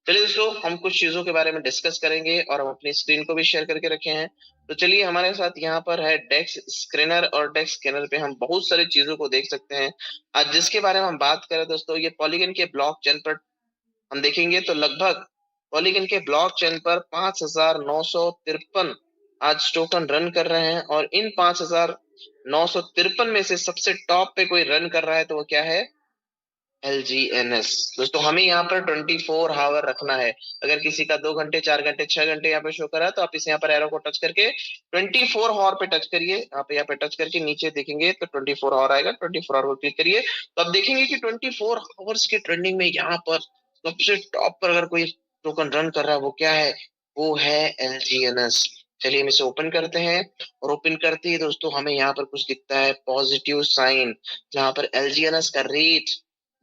चलिए दोस्तों, हम कुछ चीजों के बारे में डिस्कस करेंगे और हम अपनी स्क्रीन को भी शेयर करके रखे हैं। तो चलिए, हमारे साथ यहाँ पर है डेक्स स्क्रैनर, और डेक्स स्क्रैनर पे हम बहुत सारी चीजों को देख सकते हैं। आज जिसके बारे में हम बात करें दोस्तों, ये पॉलीगन के ब्लॉक चेन पर हम देखेंगे तो लगभग पॉलीगन के ब्लॉक चेन पर 5,953 आज टोकन रन कर रहे हैं, और इन 5,953 में से सबसे टॉप पे कोई रन कर रहा है तो वो क्या है? LGNS। दोस्तों, हमें यहाँ पर 24 आवर रखना है। अगर किसी का 2 घंटे, 4 घंटे, 6 घंटे यहाँ पे शो कर रहा है तो आप इसे यहाँ पर एरो को टच करके 24 आवर पे टच करिए। यहाँ पे टच करके नीचे देखेंगे तो 24 आवर आएगा। 24 आवर पर क्लिक करिए तो आप देखेंगे कि 24 आवर्स की ट्रेंडिंग में यहाँ पर सबसे टॉप पर अगर कोई टोकन रन कर रहा है वो क्या है? वो है LGNS। चलिए, हम इसे ओपन करते हैं, और ओपन करते ही दोस्तों हमें यहाँ पर कुछ दिखता है पॉजिटिव साइन, जहां पर LGNS का रेट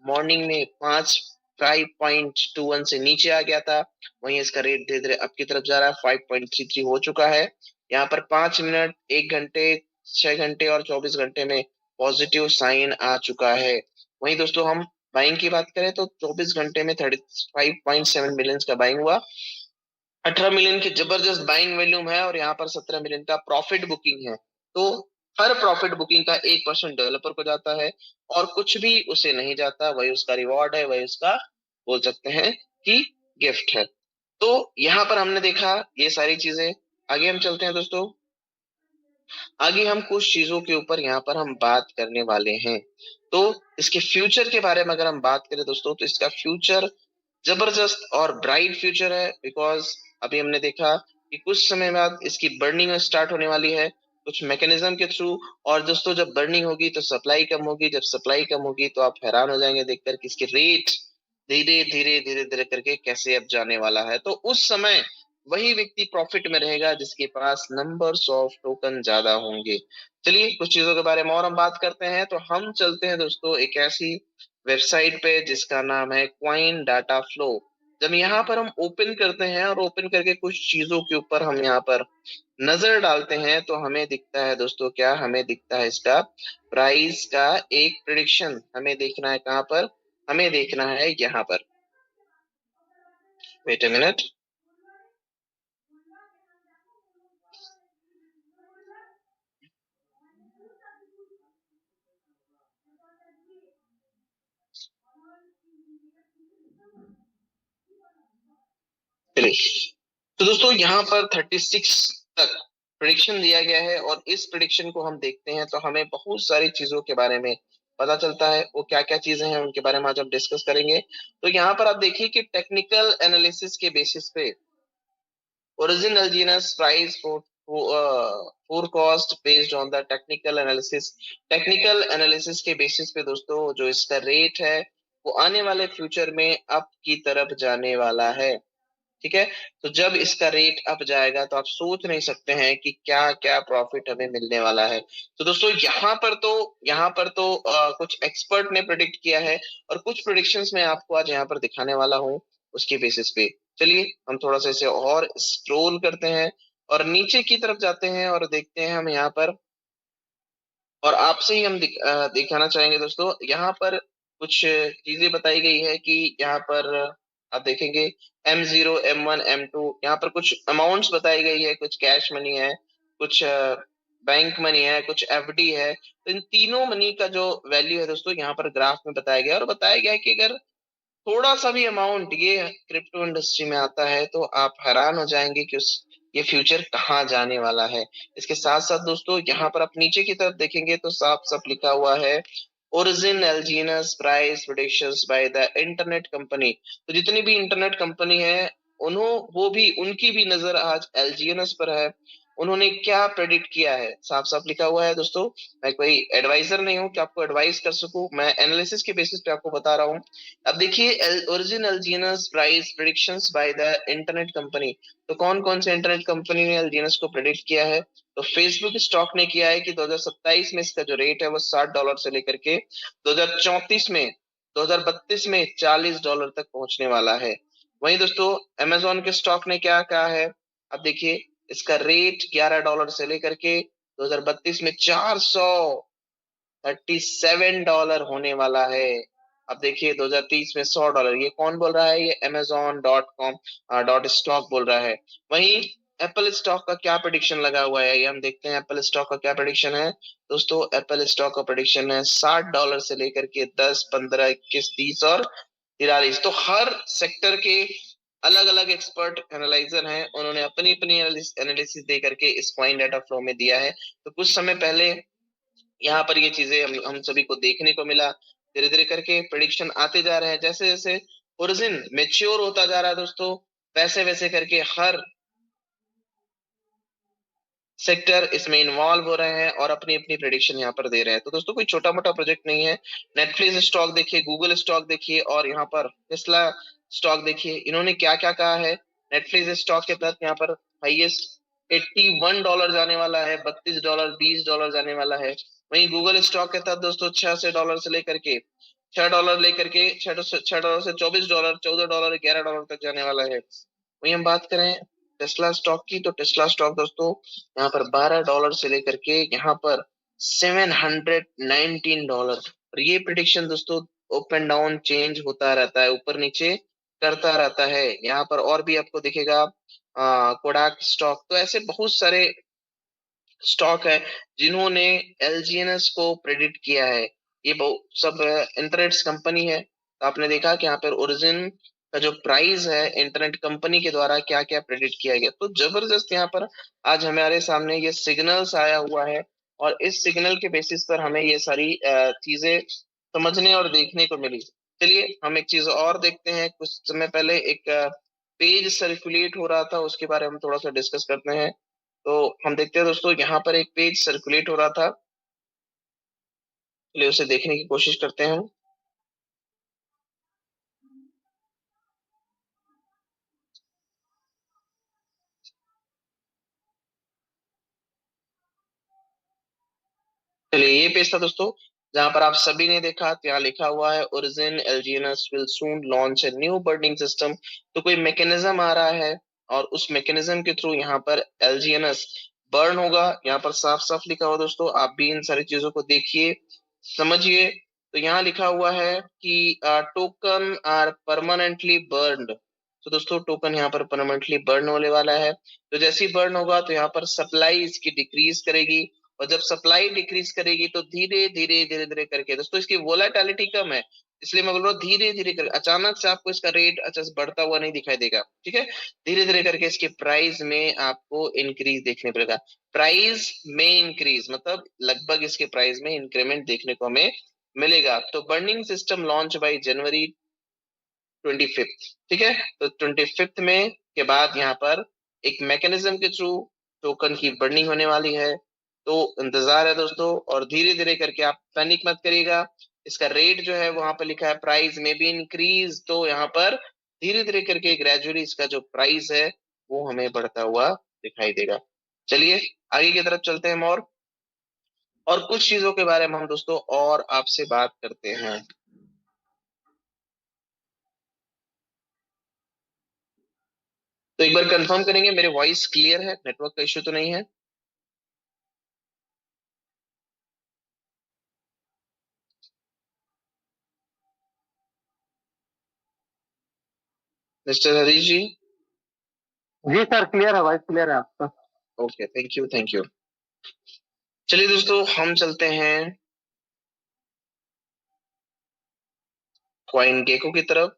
मॉर्निंग में 5.21 से नीचे आ गया था। वहीं इसका रेट धीरे धीरे अप की तरफ जा रहा है, 5.33 हो चुका है। यहाँ पर 5 मिनट, 1 घंटे, 6 घंटे और 24 घंटे में पॉजिटिव साइन आ चुका है। वहीं दोस्तों, हम बाइंग की बात करें तो 24 घंटे में 35.7 मिलियन का बाइंग हुआ। 18 मिलियन की जबरदस्त बाइंग वॉल्यूम है, और यहाँ पर 17 मिलियन का प्रॉफिट बुकिंग है। तो हर प्रॉफिट बुकिंग का 1% डेवलपर को जाता है, और कुछ भी उसे नहीं जाता। वही उसका रिवॉर्ड है, वही उसका बोल सकते हैं कि गिफ्ट है। तो यहाँ पर हमने देखा ये सारी चीजें। आगे हम चलते हैं दोस्तों। आगे हम कुछ चीजों के ऊपर यहाँ पर हम बात करने वाले हैं। तो इसके फ्यूचर के बारे में अगर हम बात करें दोस्तों, तो इसका फ्यूचर जबरदस्त और ब्राइट फ्यूचर है। बिकॉज अभी हमने देखा कि कुछ समय बाद इसकी बर्निंग स्टार्ट होने वाली है, कुछ मैकेनिज्म के थ्रू। और दोस्तों, जब बर्निंग होगी तो सप्लाई कम होगी, जब सप्लाई कम होगी तो आप हैरान हो जाएंगे देखकर कि इसके रेट धीरे धीरे धीरे धीरे करके कैसे अब जाने वाला है। तो उस समय वही व्यक्ति प्रॉफिट में रहेगा जिसके पास नंबर्स ऑफ टोकन ज्यादा होंगे। चलिए, कुछ चीजों के बारे में और हम बात करते हैं। तो हम चलते हैं दोस्तों एक ऐसी वेबसाइट पे जिसका नाम है क्वाइन डाटा फ्लो। जब यहाँ पर हम ओपन करते हैं और ओपन करके कुछ चीजों के ऊपर हम यहाँ पर नजर डालते हैं तो हमें दिखता है दोस्तों, क्या हमें दिखता है? इसका प्राइस का एक प्रिडिक्शन हमें देखना है। कहाँ पर हमें देखना है? यहाँ पर। Wait a minute. चलिए, तो दोस्तों यहाँ पर 36 तक प्रिडिक्शन दिया गया है, और इस प्रिडिक्शन को हम देखते हैं तो हमें बहुत सारी चीजों के बारे में पता चलता है। वो क्या क्या चीजें हैं उनके बारे में आज हम डिस्कस करेंगे। तो यहाँ पर आप देखिए कि टेक्निकल एनालिसिस के बेसिस पे original genus price forecast based on the technical analysis के बेसिस पे दोस्तों, जो इसका रेट है वो आने वाले फ्यूचर में अप की तरफ जाने वाला है। ठीक है। तो जब इसका रेट अप जाएगा तो आप सोच नहीं सकते हैं कि क्या क्या प्रॉफिट हमें मिलने वाला है। तो दोस्तों, यहाँ पर तो कुछ एक्सपर्ट ने प्रिडिक्ट किया है, और कुछ प्रिडिक्शंस मैं आपको आज यहाँ पर दिखाने वाला हूँ उसके बेसिस पे। चलिए, हम थोड़ा सा इसे और स्क्रॉल करते हैं और नीचे की तरफ जाते हैं और देखते हैं हम यहाँ पर। और आपसे ही हम दिखाना चाहेंगे दोस्तों, यहाँ पर कुछ चीजें बताई गई है कि यहाँ पर आप देखेंगे M0, M1, M2, यहाँ पर कुछ अमाउंट्स बताई गई है। कुछ कैश मनी है, कुछ बैंक मनी है, कुछ FD है। तो इन तीनों मनी का जो वैल्यू है दोस्तों, यहाँ पर ग्राफ में बताया गया है, और बताया गया है कि अगर थोड़ा सा भी अमाउंट ये क्रिप्टो इंडस्ट्री में आता है तो आप हैरान हो जाएंगे कि उस ये फ्यूचर कहाँ जाने वाला है। इसके साथ साथ दोस्तों, यहाँ पर आप नीचे की तरफ देखेंगे तो साफ साफ लिखा हुआ है ओरिजिन एलजीनस price predictions by the internet company. तो जितनी भी इंटरनेट कंपनी है, उनकी भी नजर आज एलजीएनएस पर है। उन्होंने क्या प्रेडिक्ट किया है साफ साफ लिखा हुआ है दोस्तों। मैं कोई एडवाइजर नहीं हूं कि आपको एडवाइस कर सकूं, मैं एनालिसिस के बेसिस पे आपको बता रहा हूं। अब देखिए, ओरिजिन एलजीनस price predictions by the internet company. तो कौन कौन से इंटरनेट कंपनी ने एलजीनस को प्रेडिक्ट किया है? तो फेसबुक स्टॉक ने किया है कि 2027 में इसका जो रेट है वो $60 से लेकर के 2034 में 2032 में $40 तक पहुंचने वाला है। वहीं दोस्तों, अमेजोन के स्टॉक ने क्या कहा है? अब देखिए, इसका रेट $11 से लेकर के 2032 में $437 होने वाला है। अब देखिए 2030 में $100, ये कौन बोल रहा है? ये Amazon.com.stock बोल रहा है। वहीं एप्पल स्टॉक का क्या प्रेडिक्शन लगा हुआ है, ये हम देखते हैं। एप्पल स्टॉक का क्या प्रेडिक्शन है दोस्तों? एप्पल स्टॉक का प्रेडिक्शन है $60 से लेकर के 10, 15, 21, 30 और 43। तो हर सेक्टर के अलग अलग एक्सपर्ट एनालाइजर हैं, उन्होंने अपनी अपनी एनालिसिस दे करके इस कॉइन डाटा फ्लो में दिया है। तो कुछ समय पहले यहाँ पर ये चीजें हम सभी को देखने को मिला। धीरे धीरे करके प्रिडिक्शन आते जा रहे हैं, जैसे जैसे ओरिजिन मेच्योर होता जा रहा है दोस्तों, वैसे वैसे करके हर सेक्टर इसमें इन्वॉल्व हो रहे हैं और अपनी अपनी प्रेडिक्शन यहाँ पर दे रहे हैं। तो दोस्तों कोई छोटा मोटा प्रोजेक्ट नहीं है। नेटफ्लिक्स स्टॉक देखिए, गूगल स्टॉक देखिए और यहाँ पर टेस्ला स्टॉक देखिए, इन्होंने क्या क्या कहा है। नेटफ्लिक्स स्टॉक के तहत यहाँ पर हाईएस्ट $81 जाने वाला है, $32, $20 जाने वाला है। वहीं गूगल स्टॉक के तहत दोस्तों $86 से लेकर के $6 लेकर के $6 से $24, $14, $11 तक जाने वाला है। वहीं हम बात करें टेस्ला स्टॉक की, तो टेस्ला स्टॉक दोस्तों यहाँ पर $12 से लेकर के यहाँ पर $719। और ये प्रिडिक्शन दोस्तों अप एंड डाउन चेंज होता रहता है, ऊपर नीचे करता रहता है। यहाँ पर और भी आपको दिखेगा कोडाक स्टॉक। तो ऐसे बहुत सारे स्टॉक है जिन्होंने एलजीएनएस को प्रेडिक्ट किया है। ये बहुत सब इंटरनेट कंपनी है। तो आपने देखा कि यहाँ पर ओरिजिन का जो प्राइस है इंटरनेट कंपनी के द्वारा क्या क्या प्रेडिक्ट किया गया। तो जबरदस्त यहाँ पर आज हमारे सामने ये सिग्नल्स आया हुआ है और इस सिग्नल के बेसिस पर हमें ये सारी चीजें समझने और देखने को मिली। चलिए हम एक चीज और देखते हैं। कुछ समय पहले एक पेज सर्कुलेट हो रहा था, उसके बारे में हम थोड़ा सा डिस्कस करते हैं। तो हम देखते हैं दोस्तों, यहाँ पर एक पेज सर्कुलेट हो रहा था, चलिए उसे देखने की कोशिश करते हैं हम। चलिए ये पेज था दोस्तों, जहां पर आप सभी ने देखा, तो यहाँ लिखा हुआ है origin एलजीएनएस will soon launch a new burning system. तो कोई मैकेनिज्म आ रहा है और उस मैकेनिज्म के थ्रू यहाँ पर एलजीएनएस बर्न होगा। यहाँ पर साफ साफ लिखा हुआ दोस्तों, आप भी इन सारी चीजों को देखिए, समझिए। तो यहाँ लिखा हुआ है कि टोकन आर परमानेंटली बर्न्ड। तो दोस्तों टोकन यहाँ पर परमानेंटली बर्न होने वाला है। तो जैसे ही बर्न होगा तो यहाँ पर सप्लाई इसकी डिक्रीज करेगी, और जब सप्लाई डिक्रीज करेगी तो धीरे धीरे धीरे धीरे करके दोस्तों इसकी वोलेटिलिटी कम है, इसलिए मैं बोल रहा हूँ धीरे धीरे कर, अचानक से आपको इसका रेट अच्छा से बढ़ता हुआ नहीं दिखाई देगा। ठीक है, धीरे धीरे करके इसके प्राइस में आपको इंक्रीज देखने पड़ेगा। प्राइस में इंक्रीज मतलब लगभग इसके प्राइस में इंक्रीमेंट देखने को हमें मिलेगा। तो बर्निंग सिस्टम लॉन्च बाई जनवरी 25। ठीक है, तो 25 में के बाद यहाँ पर एक मैकेनिज्म के थ्रू टोकन की बर्निंग होने वाली है। तो इंतजार है दोस्तों, और धीरे धीरे करके आप पैनिक मत करिएगा। इसका रेट जो है वहां पर लिखा है प्राइस में भी इंक्रीज, तो यहाँ पर धीरे धीरे करके ग्रेजुअली इसका जो प्राइस है वो हमें बढ़ता हुआ दिखाई देगा। चलिए आगे की तरफ चलते हैं हम, और कुछ चीजों के बारे में हम दोस्तों और आपसे बात करते हैं। तो एक बार कंफर्म करेंगे मेरे वॉइस क्लियर है, नेटवर्क का इश्यू तो नहीं है? मिस्टर हरीश जी। जी सर, क्लियर है, वॉइस क्लियर है आपका। Okay, thank you thank you. चलिए दोस्तों हम चलते हैं कॉइन गेको की तरफ।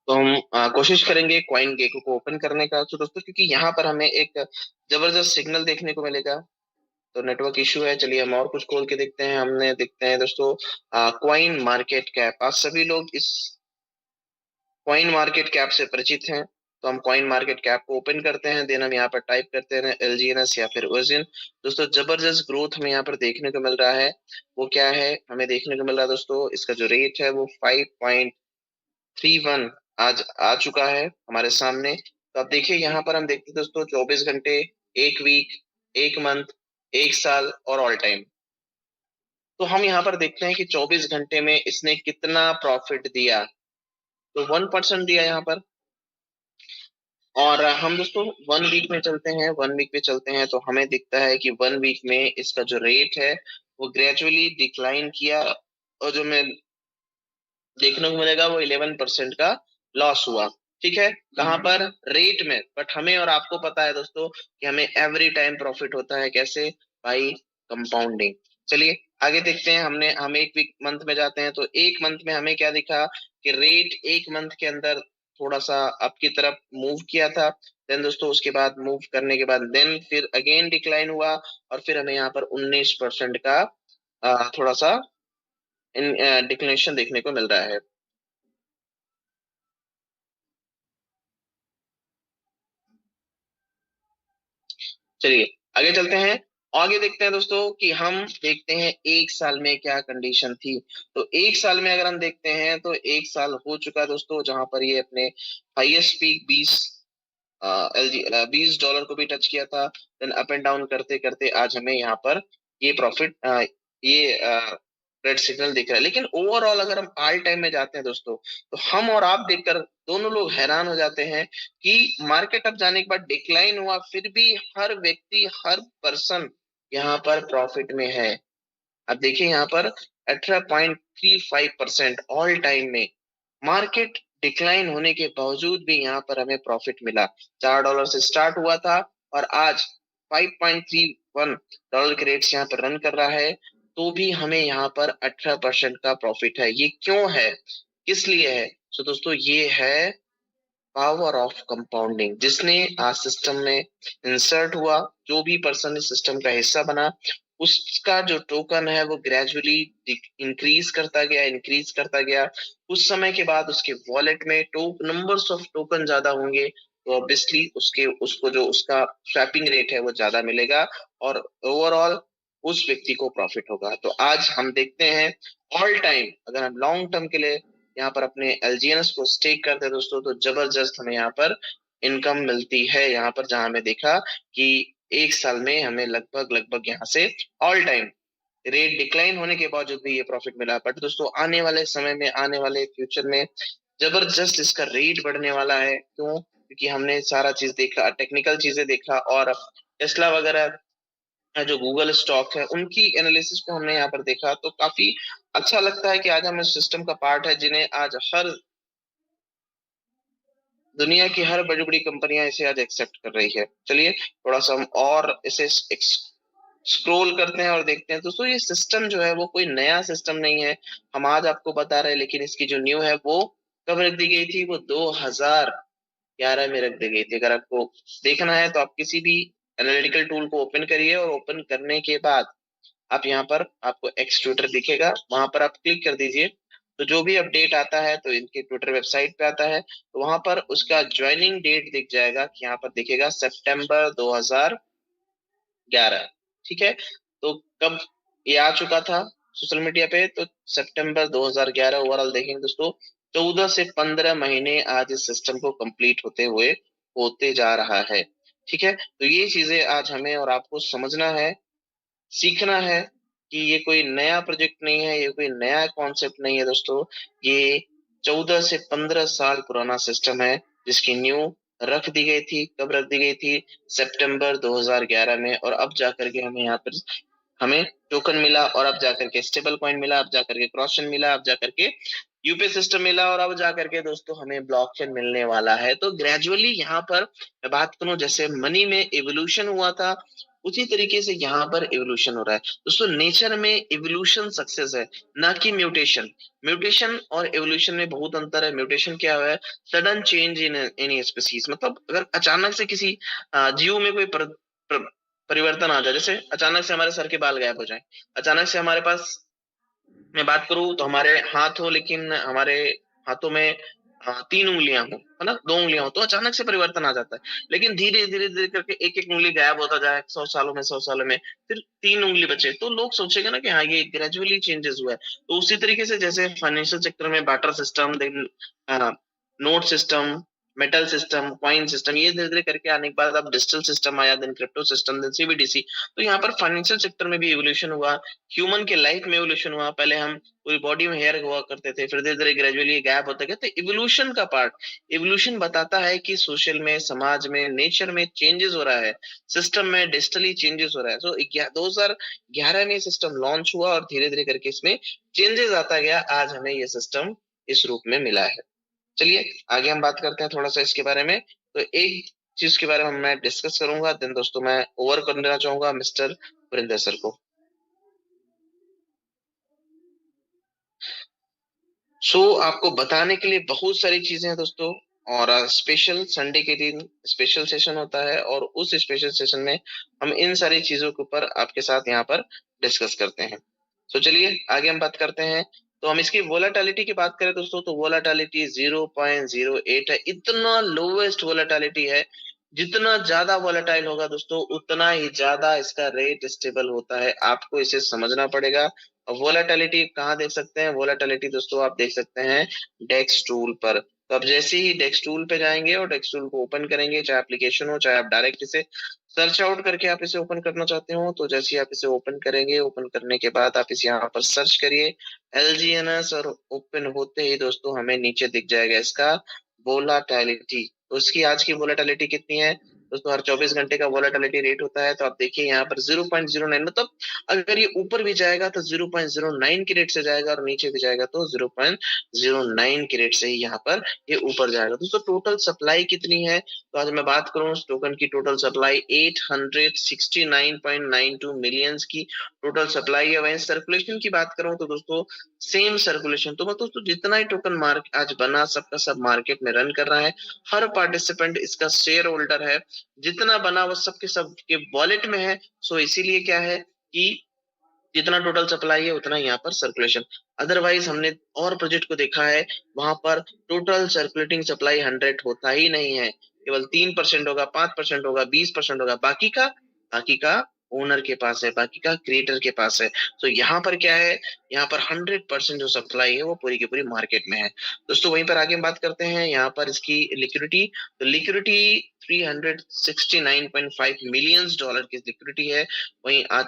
तो हम कोशिश करेंगे कॉइन गेको को ओपन करने का, तो दोस्तों क्योंकि यहाँ पर हमें एक जबरदस्त सिग्नल देखने को मिलेगा। तो नेटवर्क इशू है, चलिए हम और कुछ खोल के देखते हैं। हमने देखते हैं दोस्तों कॉइन मार्केट कैप। आज सभी लोग इस कॉइन मार्केट कैप से परिचित हैं। तो हम कॉइन मार्केट कैप को ओपन करते हैं, देन हम यहाँ पर टाइप करते हैं एलजीएनएस या फिर ओरिजिन। दोस्तों जबरदस्त ग्रोथ हमें यहाँ पर देखने को मिल रहा है। वो क्या है हमें देखने को मिल रहा है दोस्तों, इसका जो रेट है वो 5.31 आज आ चुका है हमारे सामने। तो अब देखिए यहाँ पर हम देखते हैं दोस्तों 24 घंटे, एक वीक, एक मंथ, एक साल और ऑल टाइम। तो हम यहाँ पर देखते हैं कि 24 घंटे में इसने कितना प्रॉफिट दिया, तो 1% दिया यहाँ पर। और हम दोस्तों 1 वीक में चलते हैं, 1 वीक में चलते हैं तो हमें दिखता है कि 1 वीक में इसका जो रेट है वो ग्रेजुअली डिक्लाइन किया, और जो मैं देखने को मिलेगा वो 11% का लॉस हुआ। ठीक है, कहाँ पर? रेट में। बट हमें और आपको पता है दोस्तों कि हमें एवरी टाइम प्रॉफिट होता है, कैसे? भाई कंपाउंडिंग। चलिए आगे देखते हैं, हम एक वीक मंथ में जाते हैं तो एक मंथ में हमें क्या दिखा कि रेट एक मंथ के अंदर थोड़ा सा अप की तरफ मूव किया था। देन दोस्तों उसके बाद मूव करने के बाद देन फिर अगेन डिक्लाइन हुआ, और फिर हमें यहाँ पर 19% का थोड़ा सा डिक्लेनेशन देखने को मिल रहा है। चलिए आगे चलते हैं, आगे देखते हैं दोस्तों कि हम देखते हैं एक साल में क्या कंडीशन थी। तो एक साल में अगर हम देखते हैं तो एक साल हो चुका है दोस्तों जहां पर ये अपने हाईएस्ट पीक 20 डॉलर को भी टच किया था। देन अप एंड डाउन करते करते आज हमें यहाँ पर ये प्रॉफिट, ये रेड सिग्नल दिख रहा है। लेकिन ओवरऑल अगर हम ऑल टाइम में जाते हैं दोस्तों, तो हम और आप देखकर दोनों लोग हैरान हो जाते हैं कि मार्केट अप जाने के बाद डिक्लाइन हुआ, फिर भी हर व्यक्ति, हर पर्सन यहाँ पर प्रॉफिट में है। अब देखिए यहाँ पर 18.35% ऑल टाइम में मार्केट डिक्लाइन होने के बावजूद भी यहाँ पर हमें प्रॉफिट मिला। $4 से स्टार्ट हुआ था और आज 5.31 डॉलर के रेट से यहाँ पर रन कर रहा है, तो भी हमें यहाँ पर 18% का प्रॉफिट है। ये क्यों है, किस लिए है? तो दोस्तों ये है पावर ऑफ कंपाउंडिंग। जिसने आज सिस्टम में इंसर्ट हुआ, जो भी पर्सन इस सिस्टम का हिस्सा बना, उसका जो टोकन है वो ग्रेजुअली इंक्रीज करता गया, इंक्रीज करता गया। कुछ समय के बाद उसके वॉलेट में नंबर्स ऑफ टोकन ज्यादा होंगे, तो ऑब्वियसली उसके उसको जो उसका स्वैपिंग रेट है वो ज्यादा मिलेगा, और ओवरऑल उस व्यक्ति को प्रॉफिट होगा। तो आज हम देखते हैं ऑल टाइम, अगर हम लॉन्ग टर्म के लिए यहाँ पर अपने एलजीएनएस को स्टेक करते हैं दोस्तों, तो जबरदस्त हमें यहाँ पर इनकम मिलती है। यहाँ पर जहां हमें देखा कि एक साल में हमें लगभग लगभग यहाँ से ऑल टाइम रेट डिक्लाइन होने के बावजूद भी ये प्रॉफिट मिला। बट दोस्तों आने वाले समय में, आने वाले फ्यूचर में जबरदस्त इसका रेट बढ़ने वाला है। क्यों? क्योंकि हमने सारा चीज देखा, टेक्निकल चीजें देखा, और टेस्ला वगैरह जो गूगल स्टॉक है उनकी एनालिसिस को हमने यहाँ पर देखा, तो काफी अच्छा लगता है कि आज हम इस सिस्टम का पार्ट है, जिन्हें आज हर दुनिया की हर बड़ी बड़ी कंपनियां इसे आज एक्सेप्ट कर रही है। चलिए थोड़ा सा हम और इसे स्क्रोल करते हैं और देखते हैं। दोस्तों ये सिस्टम जो है वो कोई नया सिस्टम नहीं है, हम आज आपको बता रहे हैं, लेकिन इसकी जो न्यू है वो कब रख दी गई थी? वो 2011 में रख दी गई थी। अगर आपको देखना है तो आप किसी भी एनालिटिकल टूल को ओपन करिए, और ओपन करने के बाद आप यहाँ पर आपको एक्स ट्विटर दिखेगा, वहां पर आप क्लिक कर दीजिए। तो जो भी अपडेट आता है तो इनके ट्विटर वेबसाइट पे आता है, तो वहां पर उसका ज्वाइनिंग डेट दिख जाएगा कि यहाँ पर दिखेगा सितंबर 2011। ठीक है, तो कब ये आ चुका था सोशल मीडिया पे? तो सितंबर 2011। ओवरऑल देखेंगे दोस्तों 14 से 15 महीने आज इस सिस्टम को कंप्लीट होते हुए होते जा रहा है। ठीक है, तो ये चीजें आज हमें और आपको समझना है, सीखना है कि ये कोई नया प्रोजेक्ट नहीं है, ये कोई नया कॉन्सेप्ट नहीं है दोस्तों। ये 14 से 15 साल पुराना सिस्टम है, जिसकी न्यू रख दी गई थी। कब रख दी गई थी? सितंबर 2011 में। और अब जाकर के हमें यहाँ पर हमें टोकन मिला, और अब जाकर के स्टेबल कॉइन मिला, अब जाकर के क्रॉसन मिला, अब जाकर के यूपीए सिस्टम मिला, और अब जाकर के दोस्तों हमें ब्लॉकचेन मिलने वाला है। तो ग्रेजुअली यहाँ पर मैं बात करूं, जैसे मनी में एवोल्यूशन हुआ था, उसी तरीके से यहाँ पर एवोल्यूशन हो रहा है दोस्तों। नेचर में एवोल्यूशन सक्सेस है, ना कि म्यूटेशन। म्यूटेशन और एवोल्यूशन में बहुत अंतर है। म्यूटेशन क्या है? Sudden change in any species, मतलब अगर अचानक से किसी जीव में कोई परिवर्तन आ जाए, जैसे अचानक से हमारे सर के बाल गायब हो जाए, अचानक से हमारे पास, मैं बात करूं तो हमारे हाथ हो लेकिन हमारे हाथों में 3 उंगलियां हो, है ना, 2 उंगलियां हो, तो अचानक से परिवर्तन आ जाता है। लेकिन धीरे धीरे धीरे करके एक एक उंगली गायब होता जाए, 100 सालों में, 100 सालों में फिर 3 उंगली बचे, तो लोग सोचेंगे ना कि हाँ ये ग्रेजुअली चेंजेस हुआ है। तो उसी तरीके से जैसे फाइनेंशियल सेक्टर में barter system, then note system, metal system, coin system, ये धीरे धीरे करके आने के बाद अब डिजिटल सिस्टम आया, then crypto system, then CBDC. तो यहाँ पर फाइनेंशियल सेक्टर में भी एवोल्यूशन हुआ, ह्यूमन के लाइफ में एवोल्यूशन हुआ। पहले हम पूरी बॉडी में हेयर हुआ करते थे, फिर धीरे धीरे ग्रेजुअली गैप होता गया। तो इवोल्यूशन का पार्ट, इवोल्यूशन बताता है कि सोशल में, समाज में, नेचर में चेंजेस हो रहा है, सिस्टम में डिजिटली चेंजेस हो रहा है। सो 2011 में सिस्टम लॉन्च हुआ और धीरे धीरे करके इसमें चेंजेस आता गया, आज हमें ये सिस्टम इस रूप में मिला है। चलिए आगे हम बात करते हैं थोड़ा सा इसके बारे में। तो एक चीज के बारे में मैं डिस्कस करूंगा, देन दोस्तों मैं ओवर कर देना चाहूंगा मिस्टर वरिंदर सर को। आपको बताने के लिए बहुत सारी चीजें हैं दोस्तों, और स्पेशल संडे के दिन स्पेशल सेशन होता है, और उस स्पेशल सेशन में हम इन सारी चीजों के ऊपर आपके साथ यहाँ पर डिस्कस करते हैं। चलिए आगे हम बात करते हैं। तो हम इसकी वोलेटिलिटी की बात करें दोस्तों, तो वोलेटिलिटी 0.08 है, इतना लोवेस्ट वोलेटिलिटी है। जितना ज्यादा वोलेटाइल होगा दोस्तों, उतना ही ज्यादा इसका रेट स्टेबल होता है। आपको इसे समझना पड़ेगा। वोलेटिलिटी कहाँ देख सकते हैं? वोलेटिलिटी दोस्तों आप देख सकते हैं डेक्स टूल पर। तो आप जैसे ही डेक्स टूल पे जाएंगे और डेक्स टूल को ओपन करेंगे, चाहे एप्लीकेशन हो, चाहे आप डायरेक्ट इसे सर्च आउट करके आप इसे ओपन करना चाहते हो, तो जैसे ही आप इसे ओपन करेंगे, ओपन करने के बाद आप इसे यहाँ पर सर्च करिए LGNS, और ओपन होते ही दोस्तों हमें नीचे दिख जाएगा इसका वोलाटिलिटी। तो उसकी आज की वोलेटिलिटी कितनी है दोस्तों? हर 24 घंटे का वोलेटिलिटी रेट होता है। तो आप देखिए यहाँ पर 0.09, मतलब अगर ये ऊपर भी जाएगा तो 0.09 के रेट से जाएगा, और नीचे भी जाएगा तो 0.09 के रेट से ही यहाँ पर ये ऊपर जाएगा। दोस्तों टोटल सप्लाई कितनी है? तो आज मैं बात करूं टोकन की टोटल सप्लाई 869.92 मिलियंस की टोटल सप्लाई है। वहीं सर्कुलेशन की बात करूं तो दोस्तों सेम सर्कुलेशन। तो दोस्तों जितना ही टोकन मार्केट आज बना, सबका सब मार्केट में रन कर रहा है। हर पार्टिसिपेंट इसका शेयर होल्डर है, जितना बना वो सबके सब के वॉलेट में है। इसीलिए क्या है कि जितना टोटल सप्लाई है उतना यहाँ पर सर्कुलेशन। अदरवाइज हमने और प्रोजेक्ट को देखा है, वहां पर टोटल सर्कुलेटिंग सप्लाई 100 होता ही नहीं है, केवल 3% होगा, 5% होगा, 20% होगा। बाकी का ओनर के पास है, बाकी का क्रिएटर के पास है। यहाँ पर क्या है, यहाँ पर 100% जो सप्लाई है वो पूरी की पूरी मार्केट में है। दोस्तों वहीं पर आगे हम बात करते हैं यहाँ पर इसकी लिक्विडिटी। तो लिक्विडिटी 369.5 मिलियंस डॉलर की लिक्विडिटी है। वहीं आज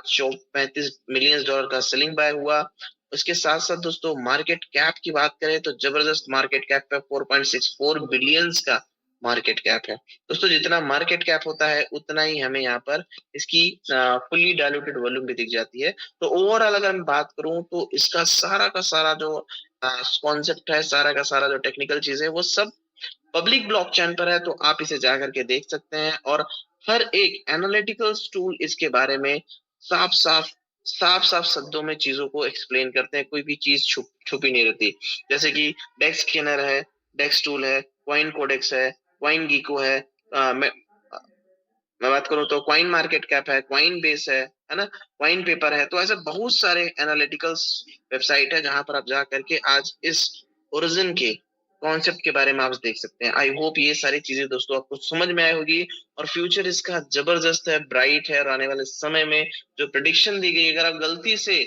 35 मिलियन डॉलर का सेलिंग बाय हुआ। उसके साथ साथ दोस्तों मार्केट कैप की बात करें तो जबरदस्त मार्केट कैप है, 4.64 बिलियंस का मार्केट कैप है। दोस्तों जितना मार्केट कैप होता है उतना ही हमें यहाँ पर इसकी फुल्ली डायल्यूटेड वॉल्यूम भी दिख जाती है। तो ओवरऑल अगर मैं बात करूं तो इसका सारा का सारा जो कॉन्सेप्ट है, सारा का सारा जो टेक्निकल चीज है, वो सब पब्लिक ब्लॉकचेन पर है। तो आप इसे जा करके देख सकते हैं, और हर एक एनालिटिकल टूल इसके बारे में साफ साफ साफ शब्दों में चीजों को एक्सप्लेन करते हैं। कोई भी चीज छुपी नहीं रहती। जैसे कि डेक्स स्कैनर है, डेक्स टूल है, क्वाइन कोडेक्स है, क्वाइन गीको है। मैं बात करूं तो क्वाइन मार्केट कैप है, क्वाइन बेस है ना, क्वाइन पेपर है। तो ऐसे बहुत सारे एनालिटिकल्स वेबसाइट है जहां पर आप जा करके आज इस ओरिजिन के कॉन्सेप्ट के बारे में आप देख सकते हैं। आई होप ये सारी चीजें दोस्तों आपको समझ में आई होगी, और फ्यूचर इसका जबरदस्त है, ब्राइट है, और आने वाले समय में जो प्रेडिक्शन दी गई, अगर आप गलती से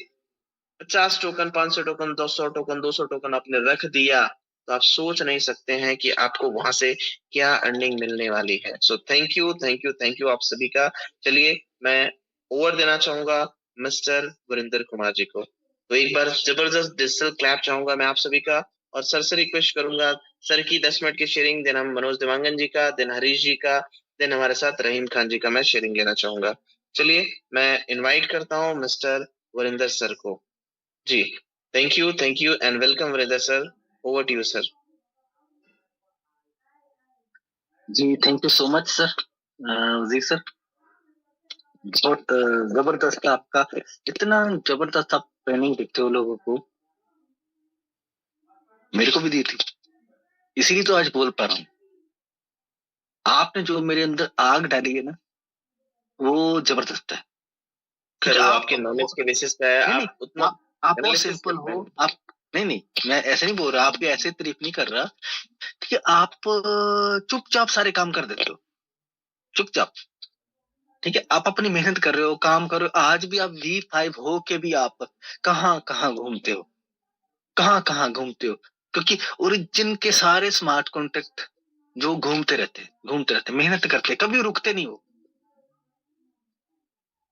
50 टोकन, 500 टोकन, 200 टोकन, 200 टोकन आपने रख दिया, तो आप सोच नहीं सकते हैं कि आपको वहां से क्या अर्निंग मिलने वाली है। Thank you, thank you, thank you आप सभी का। चलिए मैं ओवर देना चाहूंगा मिस्टर वरिंदर कुमार जी को। तो एक बार जबरदस्त डिजिटल क्लैप चाहूंगा मैं आप सभी का, और सर से रिक्वेस्ट करूंगा सर की 10 मिनट की शेयरिंग, देन हम मनोज देवांगन जी का, देन हरीश जी का, देन हमारे साथ रहीम खान जी का मैं शेयरिंग लेना चाहूंगा। चलिए मैं इनवाइट करता हूँ मिस्टर वरिंदर सर को जी। Thank you and welcome Varinder sir, over to you sir. जी thank you so much sir. जी सर, बहुत जबरदस्त आपका, इतना जबरदस्त आप ट्रेनिंग देते हो लोगों को, मेरे को भी दी थी, इसीलिए तो आज बोल पा रहा हूँ। आपने जो मेरे अंदर आग डाली है ना, वो जबरदस्त है। सर वो आपके नॉलेज के बेसिस पे है, आप उतना आप बहुत सिंपल हो। आप नहीं, मैं ऐसे नहीं बोल रहा, आपकी ऐसे तारीफ नहीं कर रहा कि आप चुपचाप सारे काम कर देते हो, चुपचाप। ठीक है, आप अपनी मेहनत कर रहे हो, काम कर रहे हो। आज भी आप V5 हो के भी आप कहाँ कहाँ घूमते हो, क्योंकि ओरिजिन के सारे स्मार्ट कॉन्ट्रैक्ट जो घूमते रहते, मेहनत करते, कभी रुकते नहीं हो।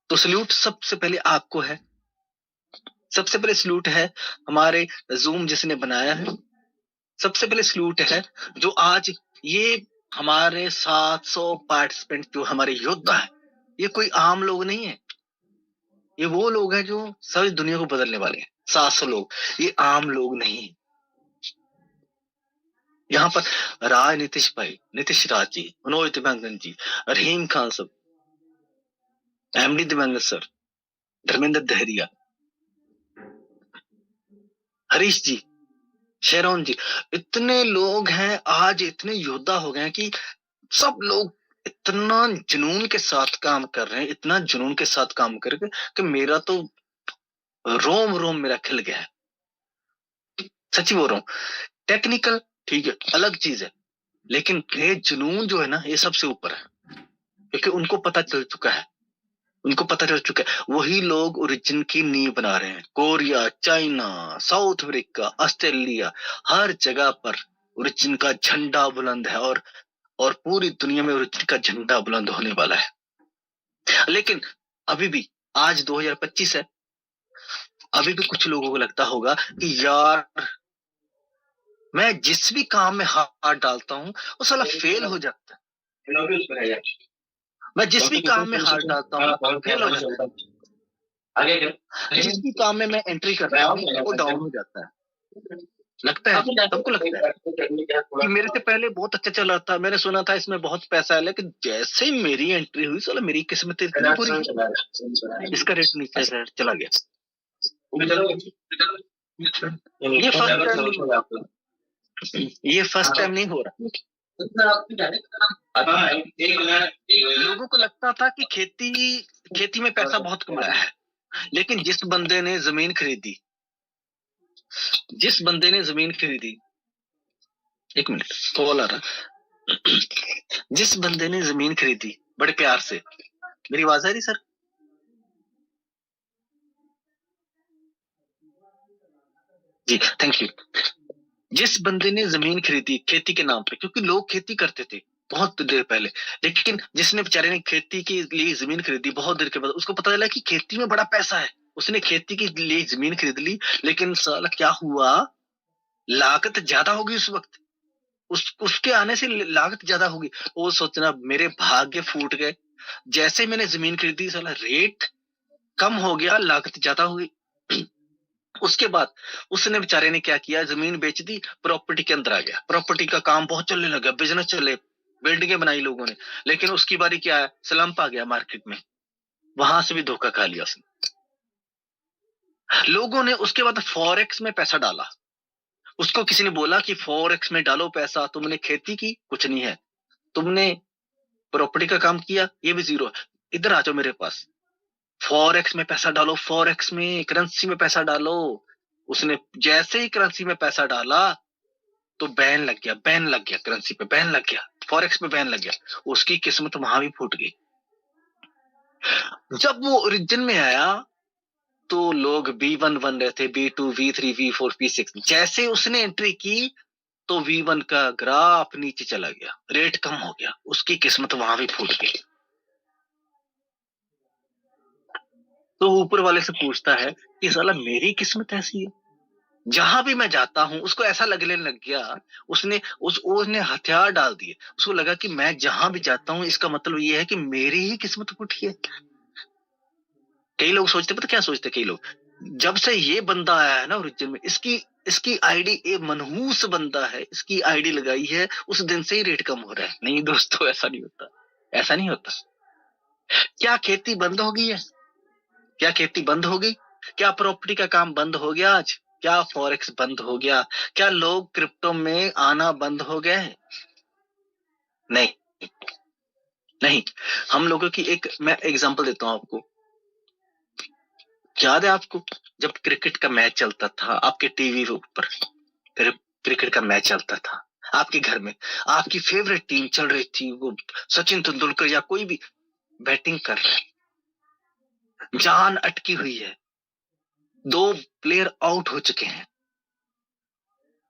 तो सल्यूट सबसे पहले आपको है, सबसे पहले सल्यूट है हमारे जूम जिसने बनाया है, सबसे पहले सल्यूट है जो आज ये हमारे 700 पार्टिसिपेंट जो हमारे योद्धा है, ये कोई आम लोग नहीं है, ये वो लोग हैं जो सारी दुनिया को बदलने वाले हैं। 700 लोग, ये आम लोग नहीं है। यहाँ पर राज नीतीश भाई, नीतीश राज जी, मनोज दिव्यांगन जी, रहीम खान साहब, एमडी दिव्यांगन सर, धर्मेंद्र दहरिया, हरीश जी, शेरौन जी, इतने लोग हैं आज, इतने योद्धा हो गए हैं कि सब लोग इतना जुनून के साथ काम कर रहे हैं, इतना जुनून के साथ काम करके कि मेरा तो रोम रोम मेरा खिल गया है। सच्ची बोल रहा हूँ। टेक्निकल ठीक है, अलग चीज है, लेकिन ये जुनून जो है ना, ये सबसे ऊपर है, क्योंकि उनको पता चल चुका है, उनको पता चल चुका है, वही लोग ओरिजिन की नींव बना रहे हैं। Korea, China, South Africa, Australia, हर जगह पर ओरिजिन का झंडा बुलंद है, और पूरी दुनिया में ओरिजिन का झंडा बुलंद होने वाला है। लेकिन अभी भी आज 2025 है, अभी भी कुछ लोगों को लगता होगा कि यार मैं जिस भी काम में हाथ डालता हूँ वो साला फेल हो जाता है, मैं जिस भी काम में हाथ डालता हूँ फेल हो जाता है, जिस भी काम में मैं एंट्री करता हूँ वो डाउन हो जाता है। लगता है, सबको लगता है कि मेरे से पहले बहुत अच्छा चल रहा था, मैंने सुना था इसमें बहुत पैसा है, लेकिन जैसे ही मेरी एंट्री हुई साला मेरी किस्मत इतनी बुरी, इसका रेट नीचे चला गया। ये फर्स्ट टाइम नहीं हो रहा। लोगों को लगता था कि खेती में पैसा बहुत कमाया है, लेकिन जिस बंदे ने जमीन खरीदी, एक मिनट कॉल आ रहा, जिस बंदे ने जमीन खरीदी बड़े प्यार से, मेरी आवाज आ रही सर? जी थैंक यू। जिस बंदे ने जमीन खरीदी खेती के नाम पे, क्योंकि लोग खेती करते थे बहुत देर पहले, लेकिन जिसने बेचारे ने खेती के लिए जमीन खरीदी बहुत देर के बाद उसको पता चला कि खेती में बड़ा पैसा है, उसने खेती के लिए जमीन खरीद ली, लेकिन साला क्या हुआ, लागत ज्यादा होगी उस वक्त, उसके आने से लागत ज्यादा होगी। वो सोचना मेरे भाग्य फूट गए, जैसे मैंने जमीन खरीदी साला रेट कम हो गया, लागत ज्यादा हुई। उसके बाद उसने बेचारे ने क्या किया, जमीन बेच दी, प्रॉपर्टी के अंदर आ गया, प्रॉपर्टी का काम बहुत चलने लगा, बिजनेस चले, बिल्डिंगें बनाई लोगों ने, लेकिन उसकी बारी क्या है, स्लंप आ गया मार्केट में, वहां से भी धोखा खा लिया उसने। लोगों ने उसके बाद फॉरेक्स में पैसा डाला, उसको किसी ने बोला कि फॉरेक्स में डालो पैसा, तुमने खेती की कुछ नहीं है, तुमने प्रॉपर्टी का काम किया ये भी जीरो है, इधर आ जाओ मेरे पास, फॉरेक्स में पैसा डालो, फॉरेक्स में करेंसी में पैसा डालो। उसने जैसे ही करेंसी में पैसा डाला तो बैन लग गया, करेंसी पे बैन लग गया, फॉरेक्स पे बैन लग गया, उसकी किस्मत वहां भी फूट गई। जब वो ओरिजिन में आया तो लोग B1 बन रहे थे, B2, V3, V4, V6, जैसे उसने एंट्री की तो V1 का ग्राफ नीचे चला गया, रेट कम हो गया, उसकी किस्मत वहां भी फूट गई। तो ऊपर वाले से पूछता है कि साला मेरी किस्मत ऐसी है, जहां भी मैं जाता हूं उसको ऐसा लगने लग गया, उसने हथियार डाल दिए, उसको लगा कि मैं जहां भी जाता हूं इसका मतलब ये है कि मेरी ही किस्मत फूटी है। कई लोग सोचते, पता क्या सोचते कई लोग, जब से ये बंदा आया है ना ओरिजिन में, इसकी आईडी, ये मनहूस बंदा है, इसकी आईडी लगाई है, उस दिन से ही रेट कम हो रहा है। नहीं दोस्तों, ऐसा नहीं होता, ऐसा नहीं होता। क्या खेती बंद हो गई है? क्या खेती बंद हो गई? क्या प्रॉपर्टी का काम बंद हो गया आज? क्या फॉरेक्स बंद हो गया? क्या लोग क्रिप्टो में आना बंद हो गए? नहीं, नहीं। हम लोगों की मैं एग्जांपल देता हूं आपको। याद है आपको जब क्रिकेट का मैच चलता था आपके टीवी ऊपर, क्रिकेट का मैच चलता था आपके घर में, आपकी फेवरेट टीम चल रही थी, वो सचिन तेंदुलकर या कोई भी बैटिंग कर रहा है, जान अटकी हुई है, 2 प्लेयर आउट हो चुके हैं,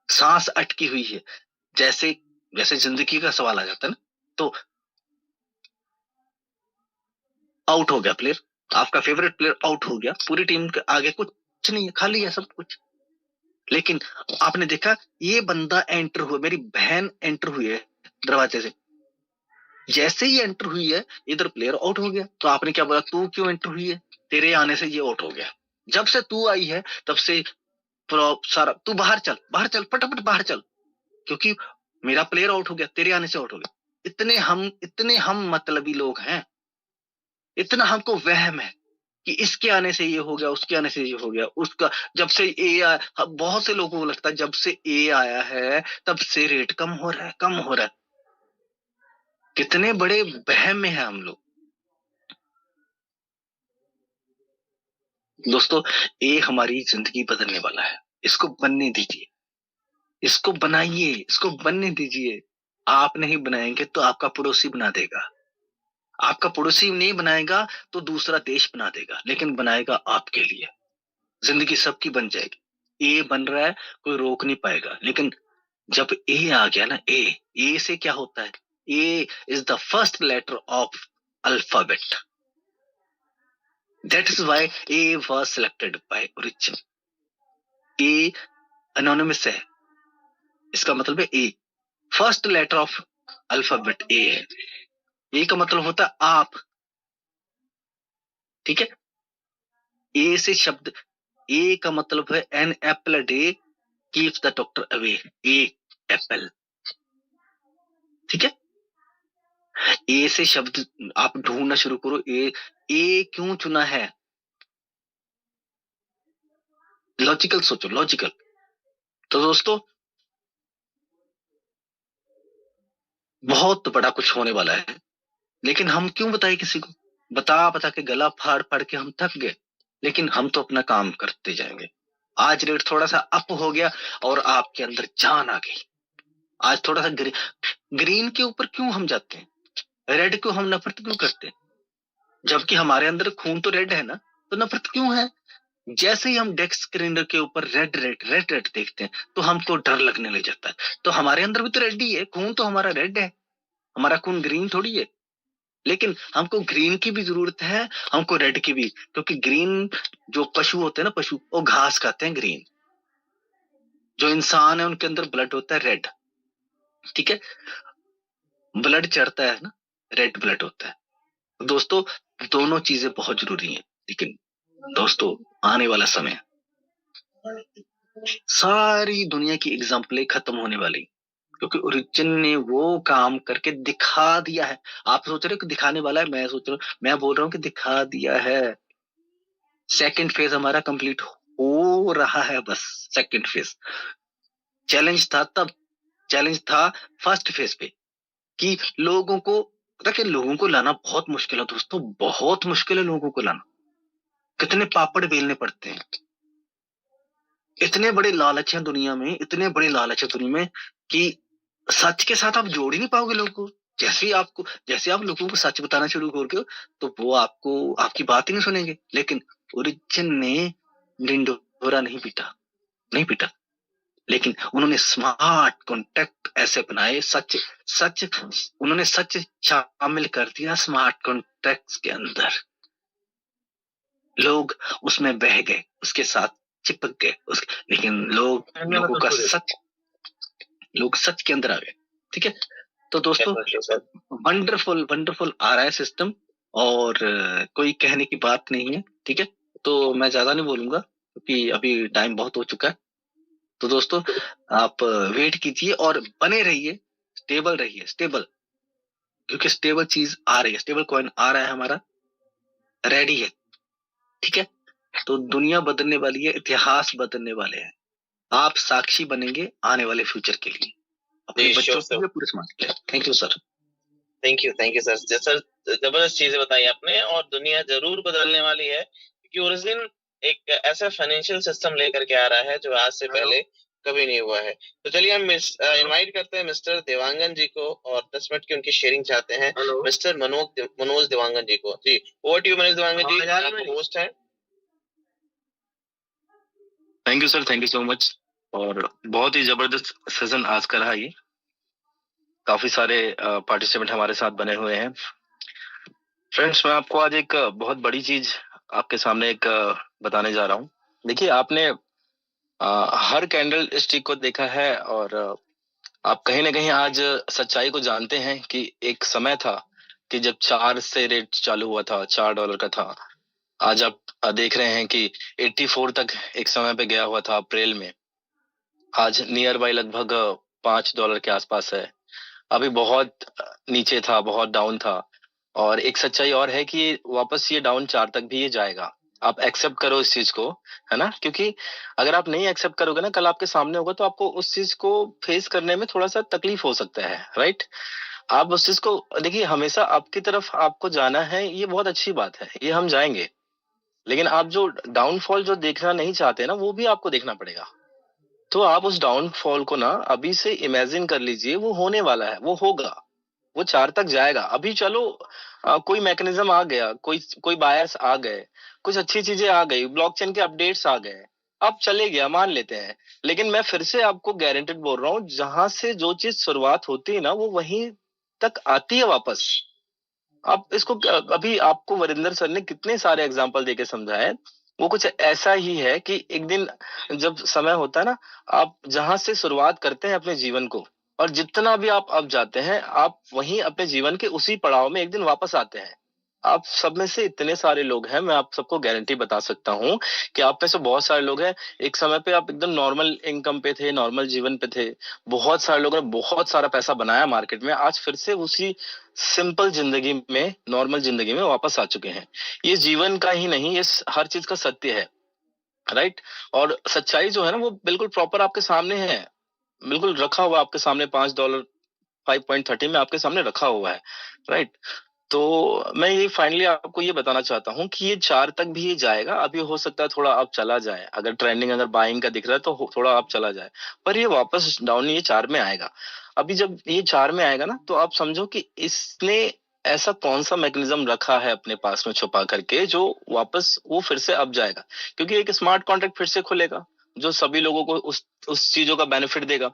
सांस अटकी हुई है, जैसे जैसे जिंदगी का सवाल आ जाता है ना, तो आउट हो गया प्लेयर, आपका फेवरेट प्लेयर आउट हो गया, पूरी टीम के आगे कुछ नहीं है, खाली है सब कुछ। लेकिन आपने देखा ये बंदा एंटर हुआ, मेरी बहन एंटर हुई है दरवाजे से, जैसे ही एंटर हुई है इधर प्लेयर आउट हो गया। तो आपने क्या बोला, तू क्यों एंटर हुई है, तेरे आने से ये आउट हो गया। जब से तू आई है तब से सारा, तू बाहर चल, बाहर चल, फटाफट बाहर चल, क्योंकि मेरा प्लेयर आउट हो गया, तेरे आने से आउट हो गया। इतने हम मतलबी लोग हैं, इतना हमको वहम है कि इसके आने से ये हो गया, उसके आने से ये हो गया, उसका जब से ए आया, बहुत से लोगों को लगता है जब से ए आया है तब से रेट कम हो रहा है, कम हो रहा है। कितने बड़े वहम में है हम लोग। दोस्तों, ए हमारी जिंदगी बदलने वाला है, इसको बनने दीजिए, इसको बनाइए, इसको बनने दीजिए। आप नहीं बनाएंगे तो आपका पड़ोसी बना देगा, आपका पड़ोसी नहीं बनाएगा तो दूसरा देश बना देगा, लेकिन बनाएगा आपके लिए। जिंदगी सबकी बन जाएगी। ए बन रहा है, कोई रोक नहीं पाएगा। लेकिन जब ए आ गया ना, ए से क्या होता है, A is the first letter of alphabet, that is why A was selected by origin. A anonymous है, इसका मतलब है A, first letter of alphabet A है। ए का मतलब होता है आप, ठीक है। ए से शब्द, ए का मतलब है an apple a day keeps the doctor away, A apple, ठीक है। ए से शब्द आप ढूंढना शुरू करो, ए क्यों चुना है, लॉजिकल सोचो, लॉजिकल। तो दोस्तों, बहुत बड़ा कुछ होने वाला है, लेकिन हम क्यों बताए किसी को, बता बता के गला फाड़ फाड़ के हम थक गए। लेकिन हम तो अपना काम करते जाएंगे। आज रेट थोड़ा सा अप हो गया और आपके अंदर जान आ गई। आज थोड़ा सा ग्रीन के ऊपर क्यों हम जाते हैं, रेड को हम नफरत क्यों करते हैं, जबकि हमारे अंदर खून तो रेड है ना, तो नफरत क्यों है। जैसे ही हम डेस्क स्क्रीनर के ऊपर रेड रेड रेड रेड देखते हैं तो हमको डर लगने लग जाता है। तो हमारे अंदर भी तो रेड ही है, खून तो हमारा रेड है, हमारा खून ग्रीन थोड़ी है। लेकिन हमको ग्रीन की भी जरूरत है, हमको रेड की भी, क्योंकि ग्रीन जो पशु होते हैं ना, पशु वो घास खाते हैं, ग्रीन जो इंसान है उनके अंदर ब्लड होता है रेड, ठीक है। ब्लड चढ़ता है ना, रेड ब्लड होता है। दोस्तों, दोनों चीजें बहुत जरूरी हैं। लेकिन दोस्तों, आने वाला समय सारी दुनिया की एग्जाम्पलें खत्म होने वाली, क्योंकि ओरिजिन ने वो काम करके दिखा दिया है। आप सोच रहे हो कि दिखाने वाला है, मैं सोच रहा हूँ, मैं बोल रहा हूँ कि दिखा दिया है। सेकंड फेज हमारा कंप्लीट हो रहा है, बस सेकंड फेज। चैलेंज था तब, चैलेंज था फर्स्ट फेज पे कि लोगों को, देखिए लोगों को लाना बहुत मुश्किल है दोस्तों, बहुत मुश्किल है लोगों को लाना। कितने पापड़ बेलने पड़ते हैं। इतने बड़े लालच हैं दुनिया में, इतने बड़े लालच है दुनिया में कि सच के साथ आप जोड़ ही नहीं पाओगे लोगों को। जैसे आप लोगों को सच बताना शुरू करोगे तो वो आपको, आपकी बात ही नहीं सुनेंगे। लेकिन ओरिजिन ने ढिंढोरा नहीं पीटा, नहीं पीटा, लेकिन उन्होंने स्मार्ट कॉन्टेक्ट ऐसे बनाए, सच सच उन्होंने सच शामिल कर दिया स्मार्ट कॉन्टेक्ट के अंदर। लोग उसमें बह गए, उसके साथ चिपक गए लेकिन लोगों का सच, लोग सच के अंदर आ गए, ठीक है। तो दोस्तों, वंडरफुल वंडरफुल आ रहा है सिस्टम, और कोई कहने की बात नहीं है, ठीक है। तो मैं ज्यादा नहीं बोलूंगा क्योंकि अभी टाइम बहुत हो चुका है। तो दोस्तों, आप वेट कीजिए और बने रहिए, स्टेबल रहिए, स्टेबल, क्योंकि स्टेबल चीज आ रही है, स्टेबल कॉइन आ रहा है हमारा, रेडी है, ठीक है। तो दुनिया बदलने वाली है, इतिहास बदलने वाले हैं, आप साक्षी बनेंगे आने वाले फ्यूचर के लिए, अपने बच्चों के लिए, पूरे समाज के लिए। Thank you sir. Thank you sir. Sir, जबरदस्त चीजें बताई आपने, और दुनिया जरूर बदलने वाली है, क्योंकि ओरिजिन एक ऐसा फाइनेंशियल सिस्टम लेकर के आ रहा है जो आज से पहले कभी नहीं हुआ है। तो चलिए हम इनवाइट करते हैं मिस्टर देवांगन जी को, और 10 मिनट की उनकी शेयरिंग चाहते हैं। मिस्टर मनोज देवांगन जी को। जी, over to you Manoj Dewangan ji, आप होस्ट हैं। Thank you sir, thank you so much. और बहुत ही जबरदस्त सेशन आज का रहा ये। काफी सारे पार्टिसिपेंट हमारे साथ बने हुए हैं। फ्रेंड्स, मैं आपको आज एक बहुत बड़ी चीज आपके सामने एक बताने जा रहा हूँ। देखिए, आपने हर कैंडल स्टिक को देखा है और आप कहीं ना कहीं आज सच्चाई को जानते हैं कि एक समय था कि जब 4 से रेट चालू हुआ था, $4 का था। आज आप देख रहे हैं कि 84 तक एक समय पे गया हुआ था अप्रैल में। आज नियर बाय लगभग $5 के आसपास है। अभी बहुत नीचे था, बहुत डाउन था। और एक सच्चाई और है कि वापस ये डाउन 4 तक भी ये जाएगा। आप एक्सेप्ट करो इस चीज को, है ना? क्योंकि अगर आप नहीं एक्सेप्ट करोगे ना, कल आपके सामने होगा तो आपको उस चीज को फेस करने में थोड़ा सा तकलीफ हो सकता है, राइट? आप उस चीज को देखिए, हमेशा आपकी तरफ आपको जाना है, ये बहुत अच्छी बात है, ये हम जाएंगे। लेकिन आप जो डाउनफॉल जो देखना नहीं चाहते ना, वो भी आपको देखना पड़ेगा। तो आप उस डाउनफॉल को ना अभी से इमेजिन कर लीजिए, वो होने वाला है, वो होगा, वो 4 तक जाएगा। अभी चलो कोई मैकेनिज्म आ गया, कोई कोई बायर्स आ गए, कुछ अच्छी चीजें आ गई, ब्लॉकचेन के अपडेट्स आ गए, अब चले गया, मान लेते हैं। लेकिन मैं फिर से आपको गारंटेड बोल रहा हूँ, जहां से जो चीज शुरुआत होती है ना, वो वहीं तक आती है वापस। आप इसको अभी आपको वरिंदर सर ने कितने सारे एग्जाम्पल देके समझाए। वो कुछ ऐसा ही है कि एक दिन जब समय होता है ना, आप जहां से शुरुआत करते हैं अपने जीवन को, और जितना भी आप अब जाते हैं, आप वहीं अपने जीवन के उसी पड़ाव में एक दिन वापस आते हैं। आप सब में से इतने सारे लोग हैं, मैं आप सबको गारंटी बता सकता हूँ कि आप में से बहुत सारे लोग हैं, एक समय पे आप एकदम नॉर्मल इनकम पे थे, नॉर्मल जीवन पे थे। बहुत सारे लोगों ने बहुत सारा पैसा बनाया मार्केट में, आज फिर से उसी सिंपल जिंदगी में, नॉर्मल जिंदगी में वापस आ चुके हैं। ये जीवन का ही नहीं, ये हर चीज का सत्य है, राइट? और सच्चाई जो है ना, वो बिल्कुल प्रॉपर आपके सामने है, बिल्कुल रखा हुआ आपके सामने। $5 5.30 में आपके सामने रखा हुआ है, राइट? तो मैं ये फाइनली आपको ये बताना चाहता हूँ कि ये 4 तक भी ये जाएगा। अभी हो सकता है थोड़ा आप चला जाए, अगर ट्रेंडिंग अगर बाइंग का दिख रहा है तो थोड़ा आप चला जाए, पर ये वापस डाउन ये 4 में आएगा। अभी जब ये 4 में आएगा ना, तो आप समझो कि इसने ऐसा कौन सा मैकेनिज्म रखा है अपने पास में छुपा करके, जो वापस वो फिर से अब जाएगा। क्योंकि एक स्मार्ट कॉन्ट्रैक्ट फिर से खुलेगा, जो सभी लोगों को उस चीजों का बेनिफिट देगा।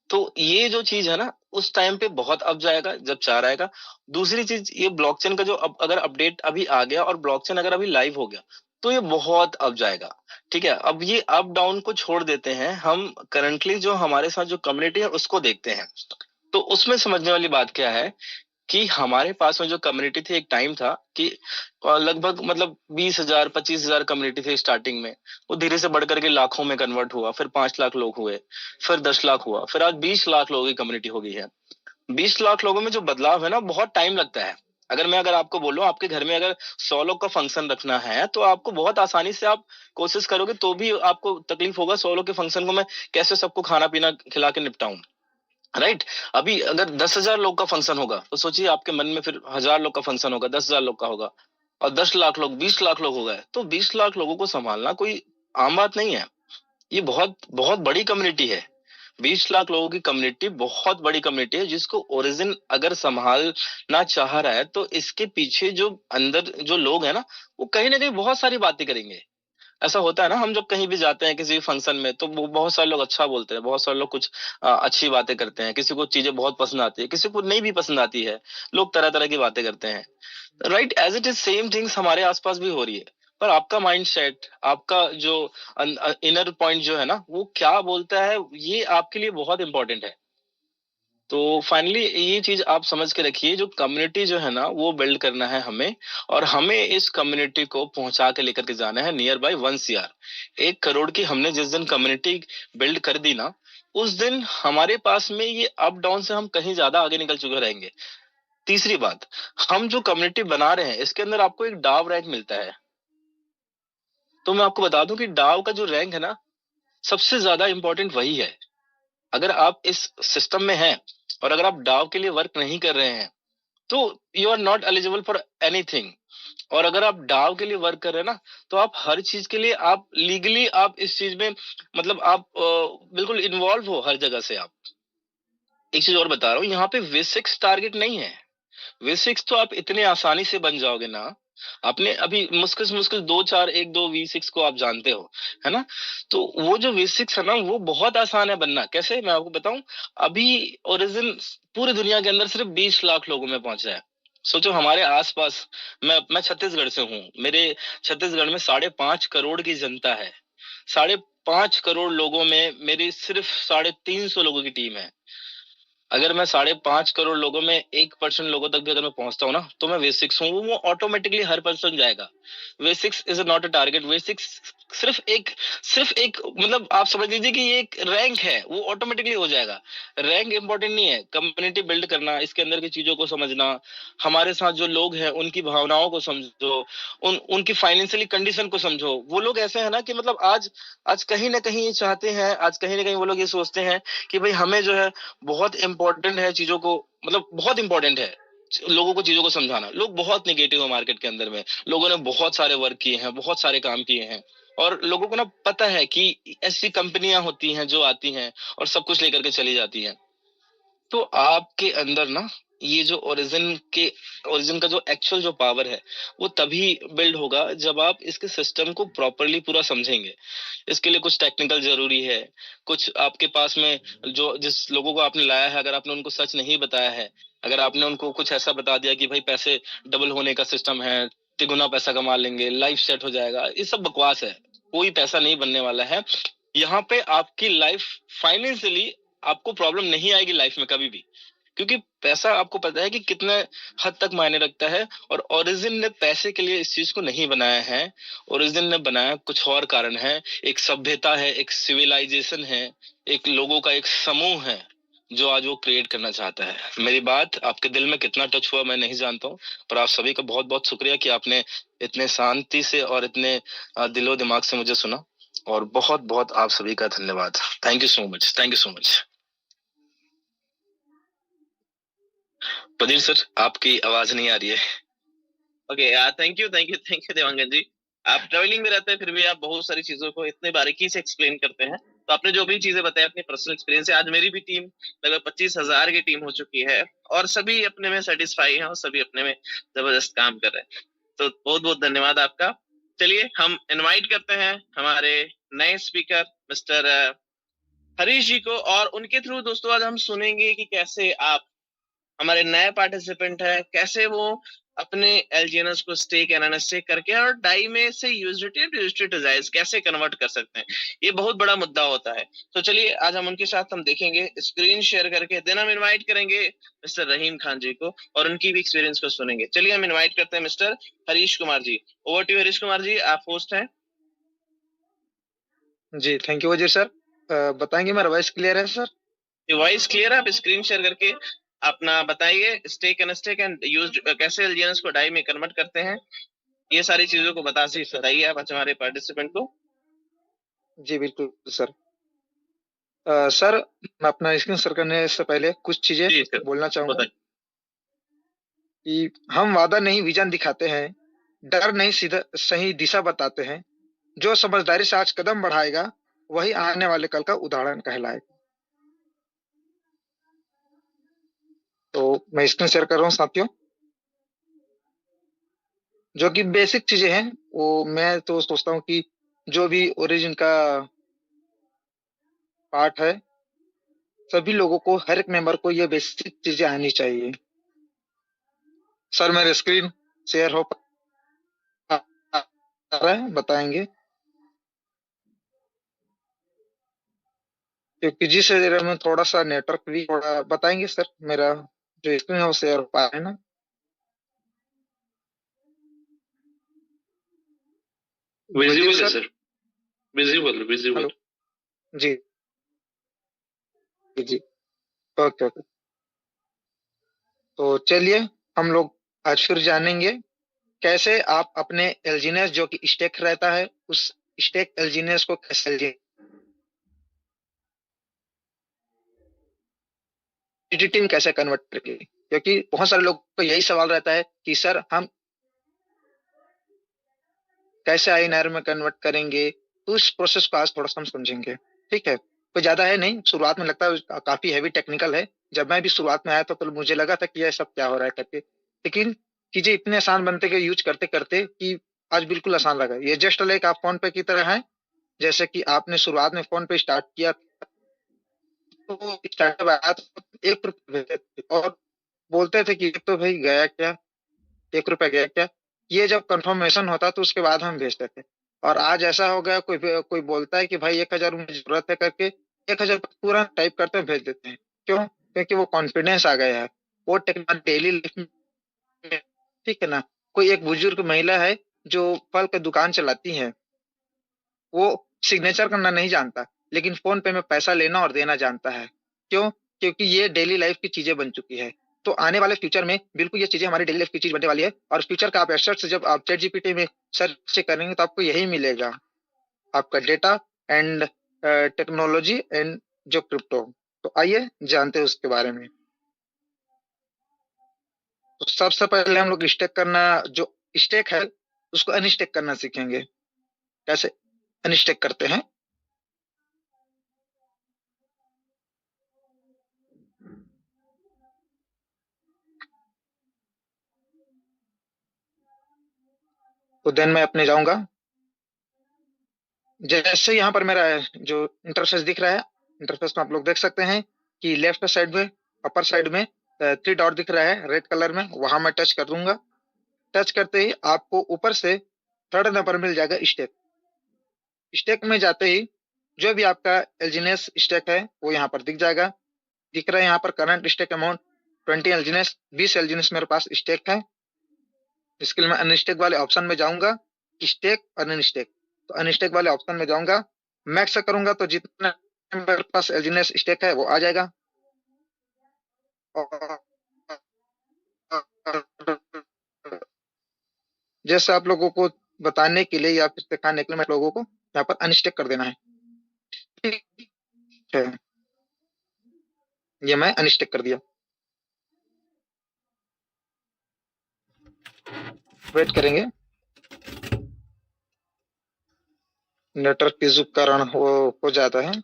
तो ये जो चीज है ना, उस टाइम पे बहुत अप जाएगा जब 4 आएगा। दूसरी चीज, ये ब्लॉकचेन का जो अगर अपडेट अभी आ गया और ब्लॉकचेन अगर अभी लाइव हो गया, तो ये बहुत अप जाएगा। ठीक है, अब ये अप डाउन को छोड़ देते हैं, हम करंटली जो हमारे साथ जो कम्युनिटी है उसको देखते हैं। तो उसमें समझने वाली बात क्या है कि हमारे पास में जो कम्युनिटी थी, एक टाइम था कि लगभग मतलब 20,000 25,000 कम्युनिटी थी स्टार्टिंग में। वो धीरे से बढ़ करके लाखों में कन्वर्ट हुआ, फिर 5 लाख लोग हुए, फिर 10 लाख हुआ, फिर आज 20 लाख लोगों की कम्युनिटी हो गई है। 20 लाख लोगों में जो बदलाव है ना, बहुत टाइम लगता है। अगर आपको बोलूं, आपके घर में अगर 100 लोग का फंक्शन रखना है, तो आपको बहुत आसानी से आप कोशिश करोगे तो भी आपको तकलीफ होगा, 100 लोग के फंक्शन को मैं कैसे सबको खाना पीना खिला के निपटाऊं, राइट? अभी अगर 10,000 लोग का फंक्शन होगा, तो सोचिए आपके मन में फिर 1,000 लोग का फंक्शन होगा, 10,000 लोग का होगा, और 10 लाख लोग, 20 लाख लोग हो गए, तो 20 लाख लोगों को संभालना कोई आम बात नहीं है। ये बहुत बहुत बड़ी कम्युनिटी है। 20 लाख लोगों की कम्युनिटी बहुत बड़ी कम्युनिटी है, जिसको ओरिजिन अगर संभालना चाह रहा है, तो इसके पीछे जो अंदर जो लोग हैं ना कहीं ना कहीं बहुत सारी बातें करेंगे। ऐसा होता है ना, हम जब कहीं भी जाते हैं किसी फंक्शन में, तो वो बहुत सारे लोग अच्छा बोलते हैं, बहुत सारे लोग कुछ अच्छी बातें करते हैं, किसी को चीजें बहुत पसंद आती है, किसी को नहीं भी पसंद आती है। लोग तरह तरह की बातें करते हैं, right? As it is same things हमारे आसपास भी हो रही है। पर आपका माइंड सेट, आपका जो इनर पॉइंट जो है ना, वो क्या बोलता है, ये आपके लिए बहुत इंपॉर्टेंट है। तो फाइनली ये चीज आप समझ के रखिए, जो कम्युनिटी जो है ना, वो बिल्ड करना है हमें, और हमें इस कम्युनिटी को पहुंचा के लेकर के जाना है नियर बाय 1 CR। 1 करोड़ की हमने जिस दिन कम्युनिटी बिल्ड कर दी ना, उस दिन हमारे पास में ये अप डाउन से हम कहीं ज्यादा आगे निकल चुके रहेंगे। तीसरी बात, हम जो कम्युनिटी बना रहे हैं, इसके अंदर आपको एक डाव रैंक मिलता है। तो मैं आपको बता दूं कि डाव का जो रैंक है ना, सबसे ज्यादा इंपॉर्टेंट वही है। अगर आप इस सिस्टम में हैं और अगर आप डाव के लिए वर्क नहीं कर रहे हैं, तो you are not eligible for anything. और अगर आप डाव के लिए वर्क कर रहे हैं ना, तो आप हर चीज के लिए आप लीगली आप इस चीज में, मतलब आप बिल्कुल इन्वॉल्व हो हर जगह से आप। एक चीज और बता रहा हूँ, यहाँ पे V6 टारगेट नहीं है। V6 तो आप इतने आसानी से बन जाओगे ना, आपने अभी मुश्किल से मुश्किल 2 4 1 2 V6 को आप जानते हो, है ना? तो वो जो V6 है ना, वो बहुत आसान है बनना। कैसे, मैं आपको बताऊं। अभी ओरिजिन पूरी दुनिया के अंदर सिर्फ 20 लाख लोगों में पहुंचा है। सोचो हमारे आसपास, मैं छत्तीसगढ़ से हूँ, मेरे छत्तीसगढ़ में 5.5 करोड़ की जनता है। 5.5 करोड़ लोगों में मेरी सिर्फ 350 लोगों की टीम है। अगर मैं 5.5 करोड़ लोगों में 1% लोगों तक भी अगर मैं पहुंचता हूँ ना, तो मैं वे6 हूँ। वो ऑटोमेटिकली हर पर्सन जाएगा। वे6 इज नॉट अ टारगेट। वे6 सिर्फ एक मतलब आप समझ लीजिए कि ये एक रैंक है, वो ऑटोमेटिकली हो जाएगा। रैंक इंपॉर्टेंट नहीं है, कम्युनिटी बिल्ड करना, इसके अंदर की चीजों को समझना, हमारे साथ जो लोग हैं उनकी भावनाओं को समझो, उनकी फाइनेंशियली कंडीशन को समझो। वो लोग ऐसे हैं ना कि मतलब आज आज कहीं ना कहीं ये चाहते हैं, आज कहीं ना कहीं वो लोग ये सोचते हैं कि भाई हमें जो है बहुत इंपॉर्टेंट है चीजों को, मतलब बहुत इंपॉर्टेंट है लोगों को चीजों को समझाना। लोग बहुत निगेटिव है मार्केट के अंदर में। लोगों ने बहुत सारे वर्क किए हैं, बहुत सारे काम किए हैं, और लोगों को ना पता है कि ऐसी कंपनियां होती हैं जो आती हैं और सब कुछ लेकर के चली जाती हैं। तो आपके अंदर ना ये जो ओरिजिन का जो एक्चुअल जो पावर है, वो तभी बिल्ड होगा जब आप इसके सिस्टम को प्रॉपरली पूरा समझेंगे। इसके लिए कुछ टेक्निकल जरूरी है। कुछ आपके पास में जो जिस लोगों को आपने लाया है, अगर आपने उनको सच नहीं बताया है, अगर आपने उनको कुछ ऐसा बता दिया कि भाई पैसे डबल होने का सिस्टम है, तिगुना पैसा कमा लेंगे, लाइफ सेट हो जाएगा, ये सब बकवास है। कोई पैसा नहीं बनने वाला है यहाँ पे। आपकी लाइफ फाइनेंशियली आपको प्रॉब्लम नहीं आएगी लाइफ में कभी भी, क्योंकि पैसा आपको पता है कि कितने हद तक मायने रखता है। और ओरिजिन ने पैसे के लिए इस चीज को नहीं बनाया है। ओरिजिन ने बनाया कुछ और कारण है। एक सभ्यता है, एक सिविलाइजेशन है, एक लोगों का एक समूह है जो आज वो क्रिएट करना चाहता है। मेरी बात आपके दिल में कितना टच हुआ मैं नहीं जानता हूँ, पर आप सभी का बहुत बहुत शुक्रिया कि आपने इतने शांति से और इतने दिलो दिमाग से मुझे सुना। और बहुत बहुत आप सभी का धन्यवाद। Thank you so much, thank you so much. Pradeep sir, आपकी आवाज नहीं आ रही है। Okay, thank you Dewangan ji. आप ट्रेवलिंग में रहते हैं, फिर भी आप बहुत सारी चीजों को इतने बारीकी से एक्सप्लेन करते हैं। तो आपने जो भी चीजें बताई अपनी पर्सनल एक्सपीरियंस से, आज मेरी भी टीम लगभग 25,000 की टीम हो चुकी है, और सभी अपने में सेटिस्फाई हैं और सभी अपने में जबरदस्त काम कर रहे हैं। तो बहुत बहुत धन्यवाद आपका। चलिए हम इनवाइट करते हैं हमारे नए स्पीकर मिस्टर हरीश जी को, और उनके थ्रू दोस्तों आज हम सुनेंगे कि कैसे आप, हमारे नए पार्टिसिपेंट है, कैसे वो अपने एलजीएनएस को स्टेक एनएनएस स्टेक करके और डाई में से यूएसडीटी टू यूएसडीटी टू जायज कैसे कन्वर्ट कर सकते हैं। ये बहुत बड़ा मुद्दा होता है। तो चलिए आज हम उनके साथ हम देखेंगे स्क्रीन शेयर करके, देन हम इनवाइट करेंगे मिस्टर रहीम खान जी को और उनकी भी एक्सपीरियंस को सुनेंगे। चलिए हम इनवाइट करते हैं mister Harish Kumar ji. Over to Harish Kumar ji, आप होस्ट हैं। जी थैंक यू वजीर सर। बताएंगे मेरा वॉइस क्लियर है सर? वॉइस क्लियर है। आप स्क्रीन शेयर करके अपना बताइए stake and stake and use कैसे एलजीएनएस को डाई में कन्वर्ट करते हैं, ये सारी चीजों को बताइए आप आज हमारे पार्टिसिपेंट को। जी बिल्कुल सर। सर मैं अपना स्क्रीन शेयर करने से पहले कुछ चीजें बोलना चाहूंगा कि हम वादा नहीं विजन दिखाते हैं, डर नहीं सीधा सही दिशा बताते हैं, जो समझदारी से आज कदम बढ़ाएगा वही आने वाले कल का उदाहरण कहलाएगा। तो मैं स्क्रीन शेयर कर रहा हूँ साथियों। जो कि बेसिक चीजें हैं, वो मैं तो सोचता हूँ कि जो भी ओरिजिन का पार्ट है, सभी लोगों को, हर एक मेंबर को ये बेसिक चीजें आनी चाहिए। सर मेरे स्क्रीन शेयर हो पा रहा है? बताएंगे, क्योंकि जिस एरिया में थोड़ा सा नेटवर्क भी थोड़ा बताएंगे सर, मेरा जो स्क्रीन है वो शेयर हो पा रहा है ना? विजिबल है सर, विजिबल। हेलो जी जी, ओके ओके। तो चलिए हम लोग आज फिर जानेंगे कैसे आप अपने एलजीनेस जो कि स्टेक रहता है, उस स्टेक एलजीनेस को कैसे टीम कैसे कन्वर्ट करके, क्योंकि बहुत सारे लोग को यही सवाल रहता है कि सर हम कैसे आईएनआर में कन्वर्ट करेंगे। तो उस प्रोसेस को आज थोड़ा सा हम समझेंगे। ठीक है, कोई ज्यादा है नहीं, शुरुआत में लगता है काफी हैवी टेक्निकल है। जब मैं भी शुरुआत में आया था तो मुझे लगा था कि यह सब क्या हो रहा है करके, लेकिन चीजें इतने आसान बनते गए यूज करते करते कि आज बिल्कुल आसान लगा। ये जस्ट लाइक आप फोन पे की तरह है। जैसे कि आपने शुरुआत में फोन पे स्टार्ट किया तो स्टार्टअप आया तो 1 रुपये भेजते थे और बोलते थे कि ये तो भाई गया क्या, 1 रुपया गया क्या। ये जब कंफर्मेशन होता तो उसके बाद हम भेजते थे। और आज ऐसा हो गया, कोई कोई बोलता है कि भाई 1,000 मुझे जरूरत है करके 1,000 तुरंत टाइप करते हैं भेज देते हैं। क्यों? क्योंकि वो कॉन्फिडेंस आ गया है। वो टेक्नोलॉजी डेली लाइफ में, ठीक है ना। कोई एक बुजुर्ग महिला है जो फल का दुकान चलाती है, वो सिग्नेचर करना नहीं जानता लेकिन फोन पे में पैसा लेना और देना जानता है। क्यों? क्योंकि ये डेली लाइफ की चीजें बन चुकी है। तो आने वाले फ्यूचर में बिल्कुल ये चीजें हमारी डेली लाइफ की चीज बनने वाली है। और फ्यूचर का आप एसेट्स जब आप चैट जीपीटी में सर्च करेंगे तो आपको यही मिलेगा, आपका डेटा एंड टेक्नोलॉजी एंड जो क्रिप्टो। तो आइए जानते हैं उसके बारे में। तो सबसे पहले हम लोग स्टेक करना, जो स्टेक है उसको अनस्टेक करना सीखेंगे। कैसे अनस्टेक करते हैं? तो देन मैं अपने जाऊंगा। जैसे यहाँ पर मेरा जो इंटरफेस दिख रहा है, इंटरफेस में आप लोग देख सकते हैं कि लेफ्ट साइड में, अपर साइड में 3 डॉट दिख रहा है रेड कलर में, वहां मैं टच कर दूंगा। टच करते ही आपको ऊपर से 3rd नंबर मिल जाएगा स्टेक। स्टेक में जाते ही जो भी आपका एलजीनेस स्टेक है वो यहाँ पर दिख जाएगा। दिख रहा है यहाँ पर करंट स्टेक अमाउंट 20 एलजीनेस, 20 एलजीनेस मेरे पास स्टेक है। इसके लिए मैं अनस्टेक वाले ऑप्शन में जाऊंगा, स्टेक और अनस्टेक। तो अनस्टेक वाले ऑप्शन में जाऊंगा, मैक्स करूंगा तो जितना मेरे पास एलजीनेस स्टेक है वो आ जाएगा। और जैसे आप लोगों को बताने के लिए या फिर सिखाने के लिए मैं लोगों को यहाँ पर अनस्टेक कर देना है। ठीक है, ये मैं अनस्टेक कर दिया। वेट करेंगे, नेटवर्क इशू के कारण वो हो जाता है।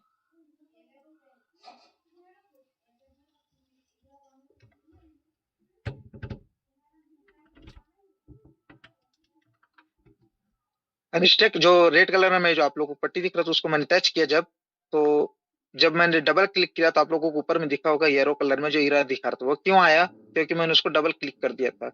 अनस्टेक जो रेड कलर में जो आप लोगों को पट्टी दिख रहा था उसको मैंने टच किया जब, तो जब मैंने डबल क्लिक किया तो आप लोगों को ऊपर में दिखा होगा येलो कलर में जो इरर दिखा रहा था। वो क्यों आया? क्योंकि मैंने उसको डबल क्लिक कर दिया था।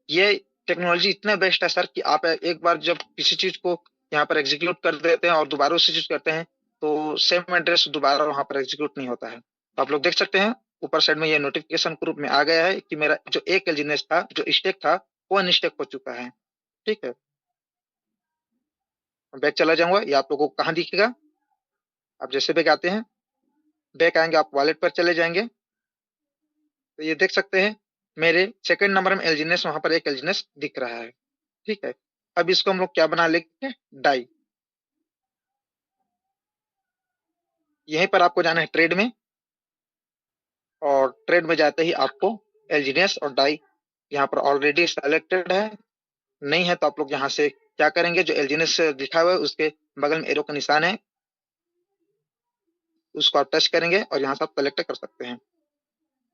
ये टेक्नोलॉजी इतना बेस्ट है सर कि आप एक बार जब किसी चीज को यहाँ पर एग्जीक्यूट कर देते हैं और दोबारा उसी चीज करते हैं तो सेम एड्रेस दोबारा वहां पर एग्जीक्यूट नहीं होता है। तो आप लोग देख सकते हैं ऊपर साइड में ये नोटिफिकेशन ग्रुप में आ गया है कि मेरा जो एक एलजीनेस था, जो स्टेक था, वो अनस्टेक हो चुका है। ठीक है, बैक चला जाऊंगा, ये आप लोगों को कहाँ दिखेगा। आप जैसे बैक आते हैं, बैक आएंगे, आप वॉलेट पर चले जाएंगे तो ये देख सकते हैं मेरे 2nd नंबर में एलजीनेस, वहां पर एक एलजीनेस दिख रहा है। ठीक है, अब इसको हम लोग क्या बना लेंगे, डाई। यहीं पर आपको जाना है ट्रेड में, और ट्रेड में जाते ही आपको एलजीनेस और डाई यहाँ पर ऑलरेडी सेलेक्टेड है। नहीं है तो आप लोग यहाँ से क्या करेंगे, जो एलजीनेस लिखा हुआ है उसके बगल में एरो का निशान है, उसको आप टच करेंगे और यहाँ से आप सेलेक्ट कर सकते हैं।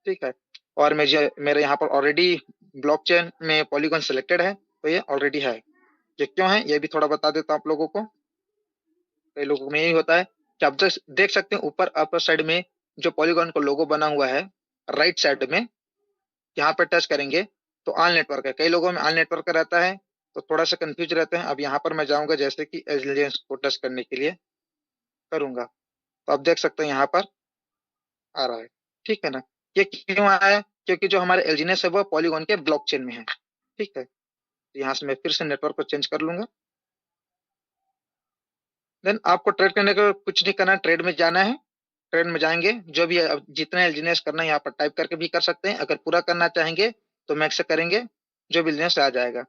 ठीक है, और मेरे यहाँ पर ऑलरेडी ब्लॉकचेन में पॉलीगॉन सिलेक्टेड है तो ये ऑलरेडी है। ये क्यों है ये भी थोड़ा बता देता हूँ आप लोगों को। कई लोगों में यही होता है कि आप देख सकते हैं ऊपर अपर साइड में जो पॉलीगॉन का लोगो बना हुआ है, राइट साइड में यहाँ पर टच करेंगे तो ऑल नेटवर्क है। कई लोगों में ऑल नेटवर्क रहता है तो थोड़ा सा कंफ्यूज रहते हैं। अब यहाँ पर मैं जाऊंगा, जैसे कि एलियंस को टच करने के लिए करूंगा तो आप देख सकते हैं यहाँ पर आ रहा है। ठीक है ना, ये क्यों आया है? क्योंकि जो हमारे एलजीनेस है वो पॉलीगॉन के ब्लॉकचेन में है। ठीक है, तो यहाँ से मैं फिर से नेटवर्क को चेंज कर लूंगा। देन आपको ट्रेड करने का कुछ नहीं करना है, ट्रेड में जाना है। ट्रेड में जाएंगे, जो भी जितना एलजीनेस करना है यहाँ पर टाइप करके भी कर सकते हैं। अगर पूरा करना चाहेंगे तो मैक्स करेंगे, जो भी एलजीनेस आ जाएगा।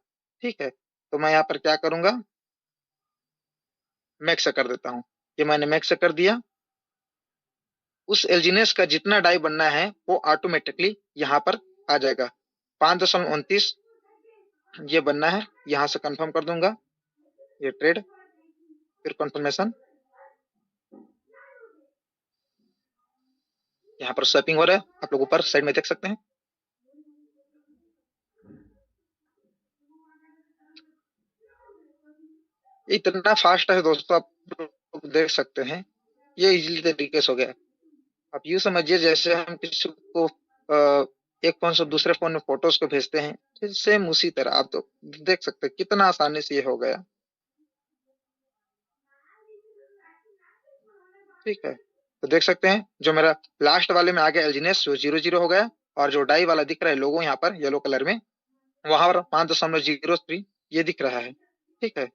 ठीक है, तो मैं यहाँ पर क्या करूंगा, मैक्स कर देता हूँ। ये मैंने मैक्स कर दिया। उस एलजीनेस का जितना डाई बनना है वो ऑटोमेटिकली यहाँ पर आ जाएगा। 5.29 ये बनना है, यहाँ से कंफर्म कर दूंगा ये ट्रेड, फिर कंफर्मेशन। यहाँ पर स्वैपिंग हो रहा है, आप लोग ऊपर साइड में देख सकते हैं। इतना फास्ट है दोस्तों, आप लोग देख सकते हैं, ये इजीली तरीके से हो गया। आप यूँ समझिए जैसे हम किसी को एक फोन से दूसरे फोन में फोटोज को भेजते हैं, सेम उसी तरह आप तो देख सकते हैं कितना आसानी से ये हो गया। ठीक है, तो देख सकते हैं जो मेरा लास्ट वाले में आ गया एलजीनेस, वो 00 हो गया, और जो डाई वाला दिख रहा है लोगो यहाँ पर येलो कलर में, वहां पर 5.03 ये दिख रहा है। ठीक है,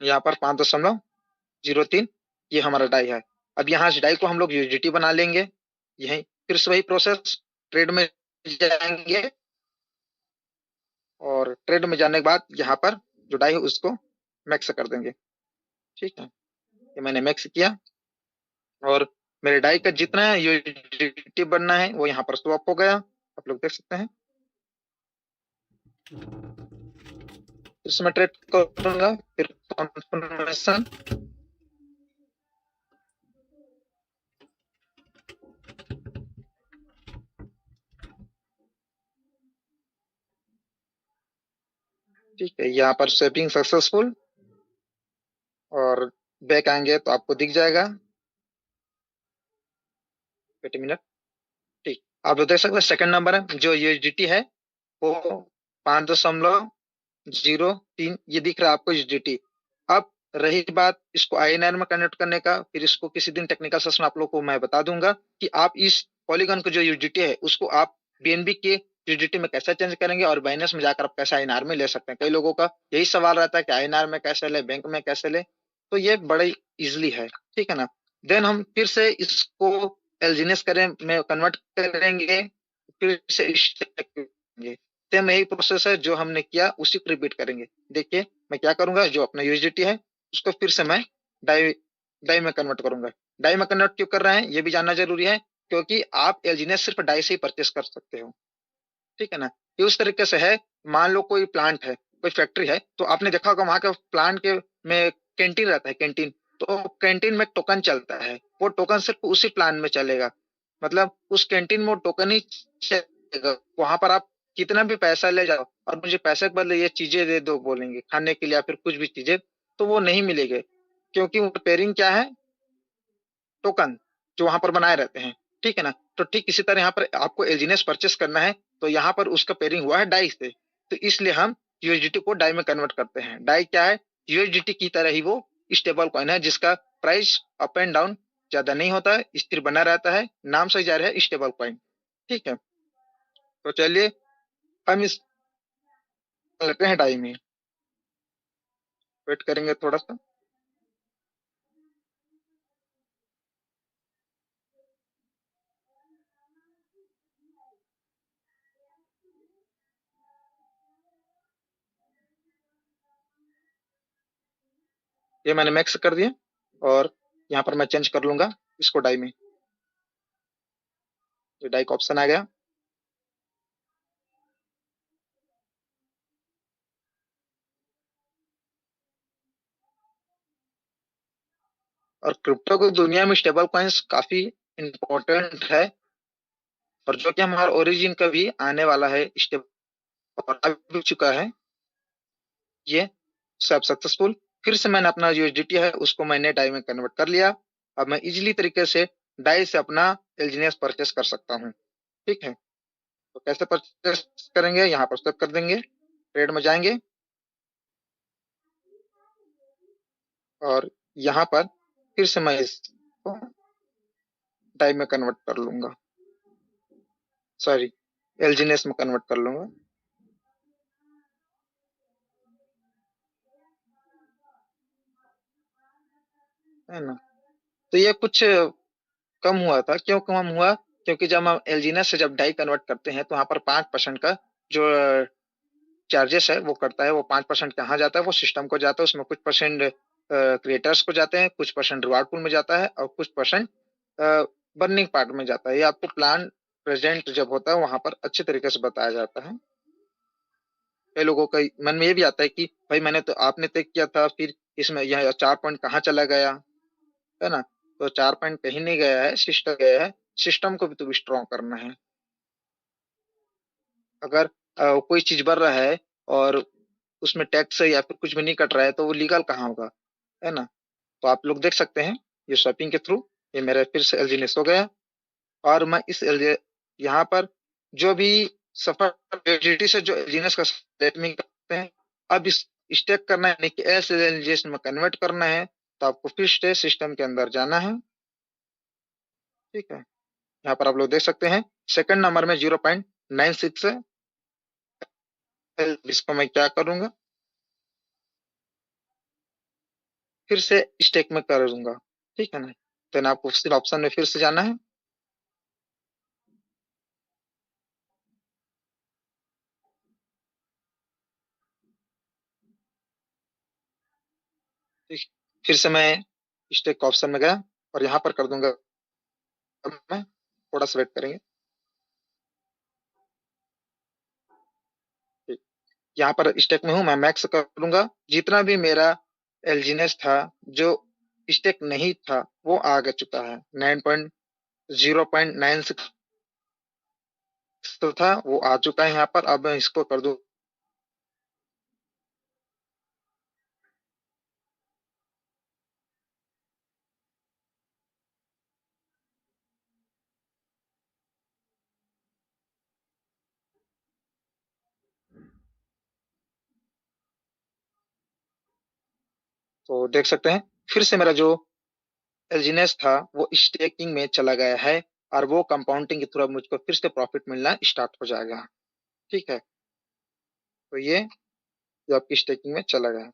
यहाँ पर 5.03 ये हमारा डाई है। अब यहाँ से डाई को हम लोग यूजिटी बना लेंगे। यही फिर से वही प्रोसेस, ट्रेड में जाएंगे, और ट्रेड में जाने के बाद यहाँ पर जो डाई है उसको मैक्स कर देंगे। ठीक है, ये मैंने मैक्स किया, और मेरे डाई का जितना यूजिटी बनना है वो यहाँ पर स्वैप हो गया, आप लोग देख सकते हैं। इसमें ट्रेड करूंगा, फिर कन्फर्मेशन, ठीक है, यहाँ पर स्वेपिंग सक्सेसफुल, और बैक आएंगे तो आपको दिख जाएगा। वेट मिनट, ठीक, आप लोग देख सकते हैं सेकंड नंबर है जो यूएसडीटी है वो 5.03 ये दिख रहा है आपको यूएसडीटी। अब रही बात इसको आईएनआर में कन्वर्ट करने का, फिर इसको किसी दिन टेक्निकल सेशन आप लोग को मैं बता दूंगा कि आप इस पॉलीगन को जो यूएसडीटी है उसको आप बीएनबी के यूएसडीटी में कैसे चेंज करेंगे, और बाइनेंस में जाकर आप कैसे आईएनआर में ले सकते हैं। कई लोगों का यही सवाल रहता है कि आईएनआर में कैसे ले, बैंक में कैसे ले, तो ये बड़ा इजिली है। ठीक है ना, देन हम फिर से इसको एलजीनेस करें में कन्वर्ट करेंगे, फिर से करेंगे, सेम यही प्रोसेस है जो हमने किया उसी को रिपीट करेंगे। देखिए मैं क्या करूंगा, जो अपना यूएसडीटी है उसको फिर से मैं डाई डाई में कन्वर्ट करूंगा। डाई में कन्वर्ट क्यों कर रहे हैं ये भी जानना जरूरी है, क्योंकि आप एलजीनेस सिर्फ डाई से ही परचेस कर सकते हो। ठीक है ना, ये उस तरीके से है, मान लो कोई प्लांट है, कोई फैक्ट्री है, तो आपने देखा होगा वहां के प्लांट के में कैंटीन रहता है, कैंटीन, तो कैंटीन में टोकन चलता है, वो टोकन सिर्फ उसी प्लान में चलेगा, मतलब उस कैंटीन में वो टोकन ही चलेगा। वहां पर आप कितना भी पैसा ले जाओ और मुझे पैसे के बदले ये चीजें दे दो बोलेंगे खाने के लिए या फिर कुछ भी चीजें, तो वो नहीं मिलेंगे, क्योंकि वो पेयरिंग क्या है, टोकन जो वहां पर बनाए रहते हैं। ठीक है ना, तो ठीक इसी तरह यहाँ पर आपको एलजीनेस परचेस करना है, तो यहाँ पर उसका पेयरिंग हुआ है डाई से, तो इसलिए हम यूएसडीटी को डाई में कन्वर्ट करते हैं। डाई क्या है, यूएसडीटी की तरह ही वो स्टेबल कॉइन है जिसका प्राइस अप एंड डाउन ज्यादा नहीं होता है, स्थिर बना रहता है, नाम से जा रहा है स्टेबल कॉइन। ठीक है, तो चलिए हम इस लेते हैं डाई में, वेट करेंगे थोड़ा सा। ये मैंने मैक्स कर दिया, और यहाँ पर मैं चेंज कर लूंगा इसको डाई में, ये डाई का ऑप्शन आ गया। और क्रिप्टो की दुनिया में स्टेबल कॉइन्स काफी इंपॉर्टेंट है, और जो कि हमारा ओरिजिन का भी आने वाला है स्टेबल, और आ भी चुका है ये सब सक्सेसफुल। फिर से मैंने अपना यूएसडीटी है उसको मैंने डाई में कन्वर्ट कर लिया। अब मैं इजीली तरीके से डाई से अपना एलजीनियस परचेस कर सकता हूँ। ठीक है, तो कैसे परचेस करेंगे, यहाँ पर स्टेप कर देंगे, ट्रेड में जाएंगे, और यहाँ पर फिर से मैं इसको डाई में कन्वर्ट कर लूंगा, सॉरी एलजीनियस में कन्वर्ट कर लूंगा। है ना, तो ये कुछ कम हुआ था, क्यों कम हुआ, क्योंकि जब हम एलजीनेस से जब डाई कन्वर्ट करते हैं तो वहां पर 5% का जो चार्जेस है वो करता है, वो 5% कहाँ जाता है, वो सिस्टम को जाता है, उसमें कुछ परसेंट क्रिएटर्स को जाते हैं, कुछ परसेंट रिवार्ड पूल में जाता है, और कुछ परसेंट बर्निंग पार्ट में जाता है। ये आपको प्लान प्रेजेंट जब होता है वहां पर अच्छे तरीके से बताया जाता है। कई लोगों का मन में ये भी आता है कि भाई मैंने तो आपने तय किया था, फिर इसमें यह 4 पॉइंट कहाँ चला गया, है ना, तो 4 पॉइंट कहीं नहीं गया है, सिस्टम गया है, सिस्टम को भी तो स्ट्रॉन्ग करना है। अगर कोई चीज बढ़ रहा है और उसमें टैक्स या फिर कुछ भी नहीं कट रहा है तो वो लीगल कहाँ होगा, है ना। तो आप लोग देख सकते हैं ये स्वैपिंग के थ्रू ये मेरा फिर से एलजीनेस हो गया और मैं इस यहाँ पर जो भी सफर वेलिडिटी से जो एलजीनेस का स्टेटमेंट करते हैं, अब इस स्टेक करना है यानी कि एस एलजीएस में कन्वर्ट करना है तो आपको फिर से सिस्टम के अंदर जाना है। ठीक है, यहाँ पर आप लोग देख सकते हैं सेकंड नंबर में 0.96 है, इसको मैं क्या करूंगा फिर से स्टेक में कर दूंगा। ठीक है ना, तो आपको सिर्फ ऑप्शन में फिर से जाना है। ठीक, फिर से मैं स्टेक ऑप्शन में गया और यहाँ पर कर दूंगा मैं, थोड़ा सा वेट करेंगे। ठीक, यहाँ पर स्टेक में हूँ, मैं मैक्स करूंगा, जितना भी मेरा एलजीनेस था जो स्टेक नहीं था वो आ चुका है 0.96 तो था वो आ चुका है यहाँ पर। अब मैं इसको कर दूं तो देख सकते हैं फिर से मेरा जो एलजीनेस था वो स्टेकिंग में चला गया है और वो कंपाउंडिंग के थ्रू अब मुझको फिर से प्रॉफिट मिलना स्टार्ट हो जाएगा। ठीक है, तो ये जो आपकी स्टेकिंग में चला गया।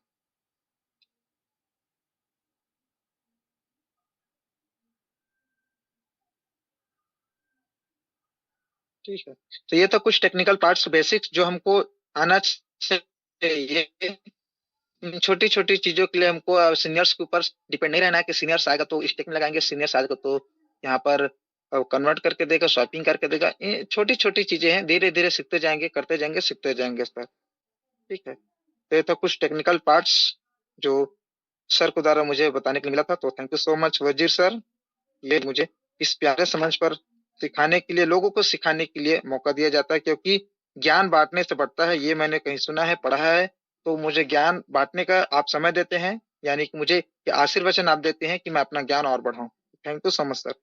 ठीक है, तो ये तो कुछ टेक्निकल पार्ट्स बेसिक्स जो हमको आना चाहिए। छोटी छोटी चीजों के लिए हमको सीनियर्स के ऊपर डिपेंड नहीं रहना है कि सीनियर्स आएगा तो स्टेक में लगाएंगे, सीनियर्स आएगा तो यहाँ पर कन्वर्ट करके देगा, शॉपिंग करके देगा। ये छोटी छोटी चीजें हैं, धीरे धीरे सीखते जाएंगे, करते जाएंगे, सीखते जाएंगे सर। ठीक है, तो ये तो कुछ टेक्निकल पार्ट्स जो सर को द्वारा मुझे बताने के लिए मिला था, तो थैंक यू सो मच वजीर सर, ये मुझे इस प्यारे समझ पर सिखाने के लिए, लोगों को सिखाने के लिए मौका दिया जाता है, क्योंकि ज्ञान बांटने से बढ़ता है, ये मैंने कहीं सुना है, पढ़ा है। तो मुझे ज्ञान बांटने का आप समय देते हैं, यानी कि मुझे ये आशीर्वचन आप देते हैं कि मैं अपना ज्ञान और बढ़ाऊं। Thank you so much sir.